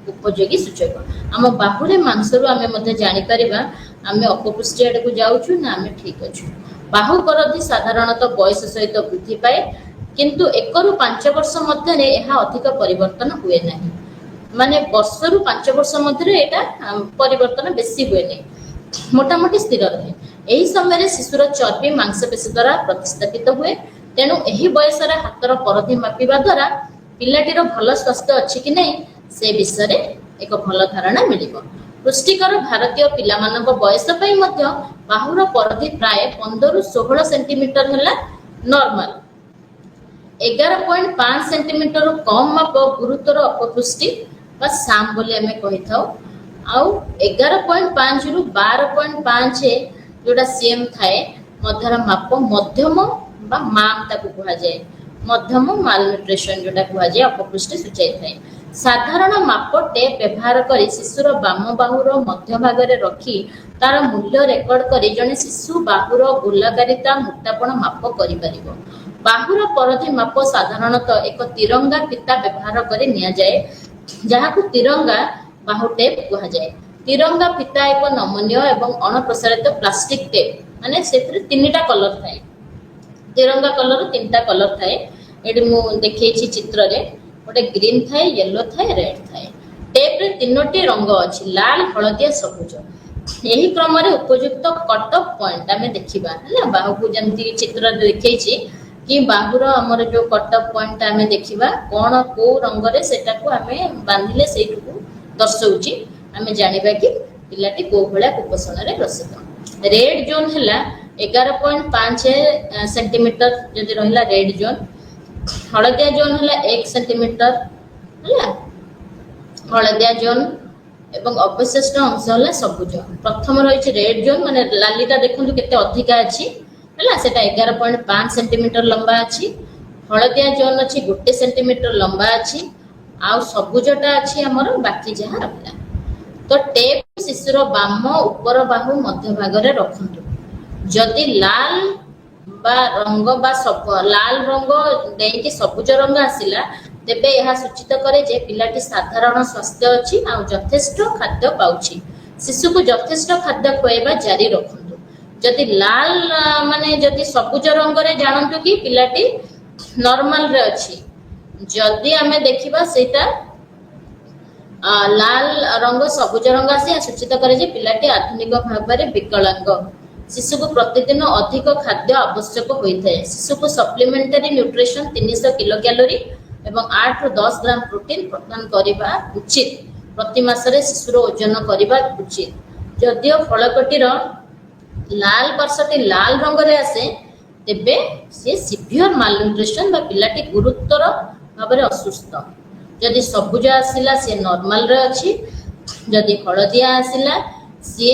उपयोगी सूचक आम बाहुरे मांसरू आम जापर आम अपपुष्टि आड़ को जाऊँ ना आम ठीक अच्छु बाहु परधि साधारणतः बयस सहित वृद्धि पाए किंतु 1 ରୁ 5 वर्ष मध्य अधिक परिवर्तन हुए ना माने वर्ष रु 5 वर्ष मध्य परिवर्तन बेसी हुए नहीं मोटामोटी स्थिर रहे यही समय शिशुर चर्बी मांसपेशी द्वारा प्रतिस्थापित हुए तेणु यही बयस हाथर परधि मापिबा द्वारा पिलाटीर भल स्वास्थ्य अच्छी कि नहीं से विषय एक भल धारणा मिलिबो। पुष्टिकर भारतीय पिलामानक बयस पई मध्य बाहुर परधि प्राय 15 ରୁ 16 सेंटीमीटर है नॉर्मल 11.5 सेंटीमीटर कम माप गुरुतर अपपुष्टि बा साम बोली आमे कहि थाउ आउ 11.5 ରୁ 12.5 जोड़ा सीएम थाए मध्यर माप मध्यम बा माम ताकू कहा जाए मध्यम मालन्यूट्रिशन जोड़ा कहा जाए अपपुष्टि सूचाई थाए साधारण माप टेप व्यवहार करी शिशुर बाम बाहुर मध्य भाग रे रखी तार मूल्य रेकर्ड करी जने शिशु बाहुर गोलाकारिता मोटापण माप करि परिबो। बाहुर परधि माप साधारणतः एक तिरंगा फीता व्यवहार करी निया जाए जहाकू तिरंगा बाहु टेप कहा जाए। तिरंगा फीता एक नमनीय एवं अणप्रसारित प्लास्टिक टेप माने सेथरे 3टा कलर थाए तिरंगा कलर 3टा कलर थाए एडी मु देखैछि चित्र रे गोटे ग्रीन थाए येलो थाए रेड थाए टेप रे 3टी रंग अछि लाल हळदिया सबुज यही क्रम रे उपयुक्त कट ऑफ पॉइंट आमे देखिबा हला बाहु को जंती चित्र रे देखैछि कि बाहुर हमर जो कट ऑफ पॉइंट आमे देखिबा कोन को रंग रे सेटा को आमे बांधिले सेटू दर्शौछि आमे जानिबा कि पिलाटी को भला कुपोषण रे ग्रसित। रेड जोन हला 11.5 सेंटीमीटर जदि रहला रेड जोन हळदिया जोन हला 1 सेंटीमीटर हला हळदिया जोन एवं अवशिष्ट अंश हला सबुज प्रथम रहिछि रेड जोन माने लालीटा देखंतु केते अधिका अछि हला सेटा 11.5 सेंटीमीटर लंबा अछि हळदिया जोन अछि 1 सेंटीमीटर लंबा अछि आ सबुजटा अछि हमर बाकी जहा रहला तो टेप शिशुर बाम ऊपर बाहु मध्य भाग रे रखंतु जदि लाल बा रंग बा सब लाल रंग देकी सबुज रंग आसिला तेबे यह सूचित करे जे पिलाटी साधारण स्वास्थ्य अछि आ यथेष्ट खाद्य पाउछि शिशु को यथेष्ट खाद्य खुआइबा जारी रखंतु जदि लाल माने जदि सबुज रंग रे जानंतु कि पिलाटी नॉर्मल रे अछि जदि हमें देखिबा सेटा लाल रंग सबुज रंग आसी सूचित करे जे पिलाटी आधुनिक भाव में विकलांग शिशु को प्रतिदिन अधिक खाद्य आवश्यक होता है शिशु को सप्लीमेंटरी न्यूट्रिशन 300 किलो कैलोरी एवं 8 ରୁ 10 ग्राम प्रोटीन प्रदान करबा उचित प्रति मासरे शिशुर ओजन करबा उचित जदियो फलकटीर लाल पार्श्वटी लाल रंग रे आसे तेबे से सिवियर मालन्यूट्रिशन बा पिलाटी गुरुतर भाव में असुस्थ जदि सबुज आसिला से नॉर्मल रे अछि जदि हळदिया आसिला सी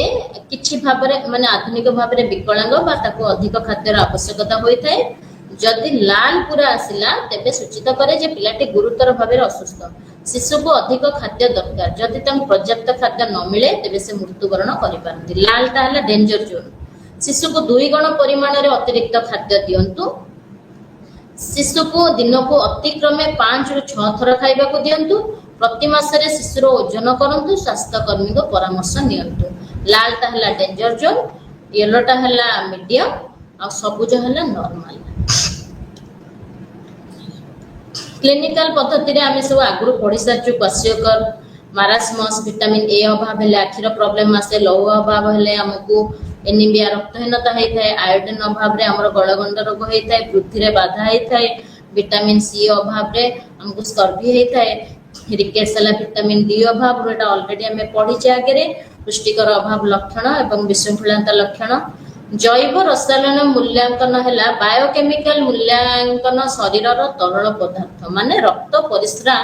किछि भाव में माने आधुनिक भाव में विकलांग बा ताको अधिक खाद्यर आवश्यकता होई थाए जदि लाल पूरा आसिला तेबे सूचित करे जे पिलाटी गुरुतर भाव में असुस्थ शिशु को अधिक खाद्य दरकार जदि तंग पर्याप्त खाद्य न मिले तेबे से मृत्युवरण करि पारंती लालटा हला डेंजर जोन शिशु को 2 गुण परिमाण रे अतिरिक्त खाद्य दियंतु शिशु को दिन को अतिक्रमे 5 ରୁ 6 थर खाइबा को दियंतु प्रति मासरे शिशुर ओजन करंतु स्वास्थ्य कर्मी को परामर्श नियंतु लालटा हला डेंजर जोन येलोटा हला मीडियम आ सबुज हला नॉर्मल क्लिनिकल पद्धति रे आमे सब आगु पढि साचु क्वाशियोकर मारास्मस विटामिन ए अभाव हेले आखिर प्रॉब्लम आसे लौह अभाव हेले हमकु एनीमिया रक्तहीनता होई थाए आयोडीन अभाव रे हमर गलगंड रोग होई थाए वृद्धि रे बाधा होई थाए विटामिन सी अभाव रे हमकु स्कर्वी होई थाए रिकेट्स हला विटामिन डी अभाव एटा ऑलरेडी हमें पढी छै आगे रे पुष्टिकर अभाव लक्षण एवं विशृंखलता लक्षण जैव रसायन मूल्यांकन हला बायोकेमिकल मूल्यांकन शरीर रो तरल पदार्थ माने रक्त परिस्रा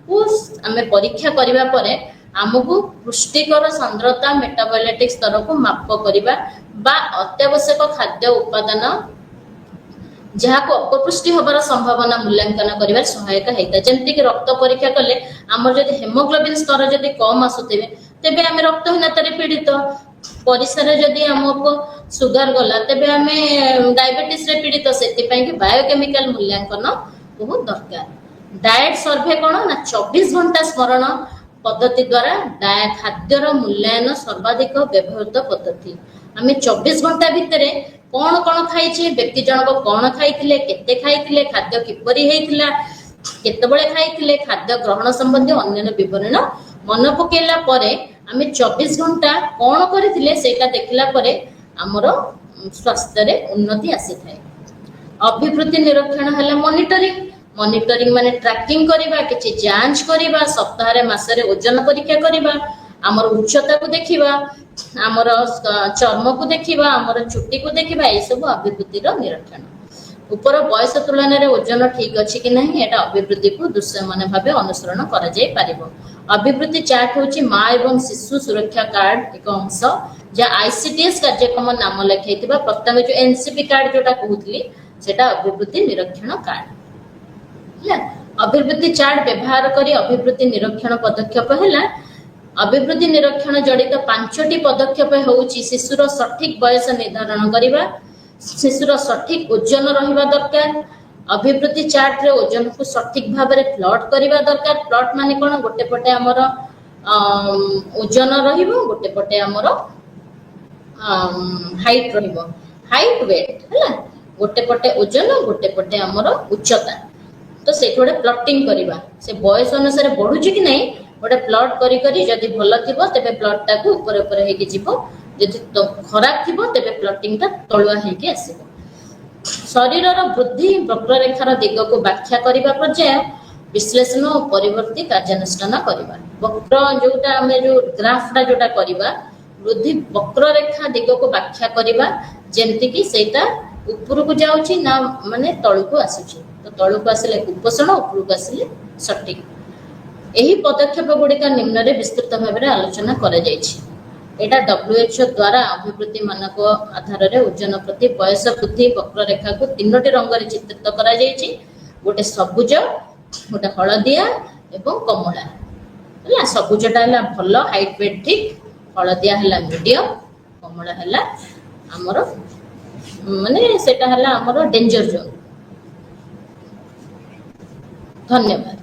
को हमें परीक्षा करिबा परे आमको पुष्टिकर सांद्रता मेटाबोलिटिक स्तर को माप करिबा बा अत्यावश्यक खाद्य उपादान जहाँ को अपपुष्टि होबार संभावना मूल्यांकन करिबार सहायक हेता जेंति कि रक्त परीक्षा कले हमर जदि हेमोग्लोबिन स्तर जदि कम आसुथिबे तेबे हम रक्तहीनता रे पीड़ित परिसर जदि आमको सुगर गला तेबे आमे डायबिटीज रे पीड़ित से बायोकेमिकल मूल्यांकन बहुत दरकार। डाएट सर्वे कौन ना 24 घंटा स्मरण पद्धति द्वारा खाद्यर मूल्यांकन सर्वाधिक व्यवहृत पद्धति। आम 24 घंटा भितर कौन कौन खाई व्यक्ति जनक कौन खाई केते खाद्य किपरि हेइथिला केतेबेले खाई खाद्य ग्रहण संबंधी अन्य विवरण मन पकेला परे आम 24 घंटा कौन करथिले सेटा देखला परे हमर स्वास्थ्य रे उन्नति आसी थाए। अभिवृद्धि निरीक्षण हला मॉनिटरिंग माने ट्रैकिंग करिबा किछि जांच करिबा सप्ताह रे मास रे ओजन परीक्षा करिबा हमर उच्चता को देखिबा हमर चर्म को देखिबा हमर चुट्टी को देखिबा ए सब अभिवृद्धि रो निरीक्षण। ऊपर बयस तुलन रे ओजन ठीक अछि कि नहीं एटा अभिवृद्धि को दृश्यमान भाबे अनुसरण करा जाय पारिबो। अभिवृद्धि चार्ट होची मां एवं शिशु सुरक्षा कार्ड एक अंश जे आईसीडीएस कार्यक्रम नाम लिखाइथिबा प्रथम जो एनसीपी कार्ड जोटा कहउतली सेटा अभिवृद्धि निरीक्षण कार्ड। अभिवृद्धि चार्ट व्यवहार करी अभिवृद्धि निरीक्षण पदक्षेप हैला अभिवृद्धि निरीक्षण जड़ित 5टी पदक्षेप होउची शिशुर सठिक बयस निर्धारण करिबा शिशुर सठिक ओजन रहिबा दरकार अभिवृद्धि चार्ट रे ओजन को सठिक भाव में प्लॉट करिबा दरकार। प्लॉट माने कोन गोटे पटे हमर ओजन रहिबो गोटे पटे हमर हाइट रहिबो हाइट वेट हैला गोटे पटे ओजन गोटे पटे हमर उच्चता तो से थोड़े प्लॉटिंग करिबा से बयस अनुसार बढ़ुची कि नहीं गोटे प्लॉट करी करी जदि भल थिबो तबे प्लॉट टा को ऊपर ऊपर हेकि जिवो जदि तो खराब थिबो तबे प्लॉटिंग ता तळुआ हेकि आसीबो। शरीरर वृद्धि वक्ररेखार दिग को व्याख्या करिबा पर्याय विश्लेषण और परिवर्ती कार्यानुष्ठान करिबा। वक्र जोटा हमें जो ग्राफ टा जोटा करिबा वृद्धि वक्ररेखा दिग को व्याख्या करिबा जेमति कि सेटा ऊपर को जाउची ना माने तळु को आसुची तो तळु को आसिले कुपोषण ऊपर को आसिले सटीक। एही पदक्षेप गुड़िका निम्न रे विस्तृत भाव में आलोचना करा जायछि। एटा WHO द्वारा अभिवृद्धि मानक आधार रे ओजन प्रति बयस वृद्धि वक्ररेखा को 3टी रंग रे चित्रित करा जायछि गोटे सबुज गोटे हलदिया एवं कमला हला। सबुजटा हला भलो हाइट वेट ठीक हलदिया हला मीडियम कमला हला हमर माने सेटा हला हमर डेंजर जोन। धन्यवाद।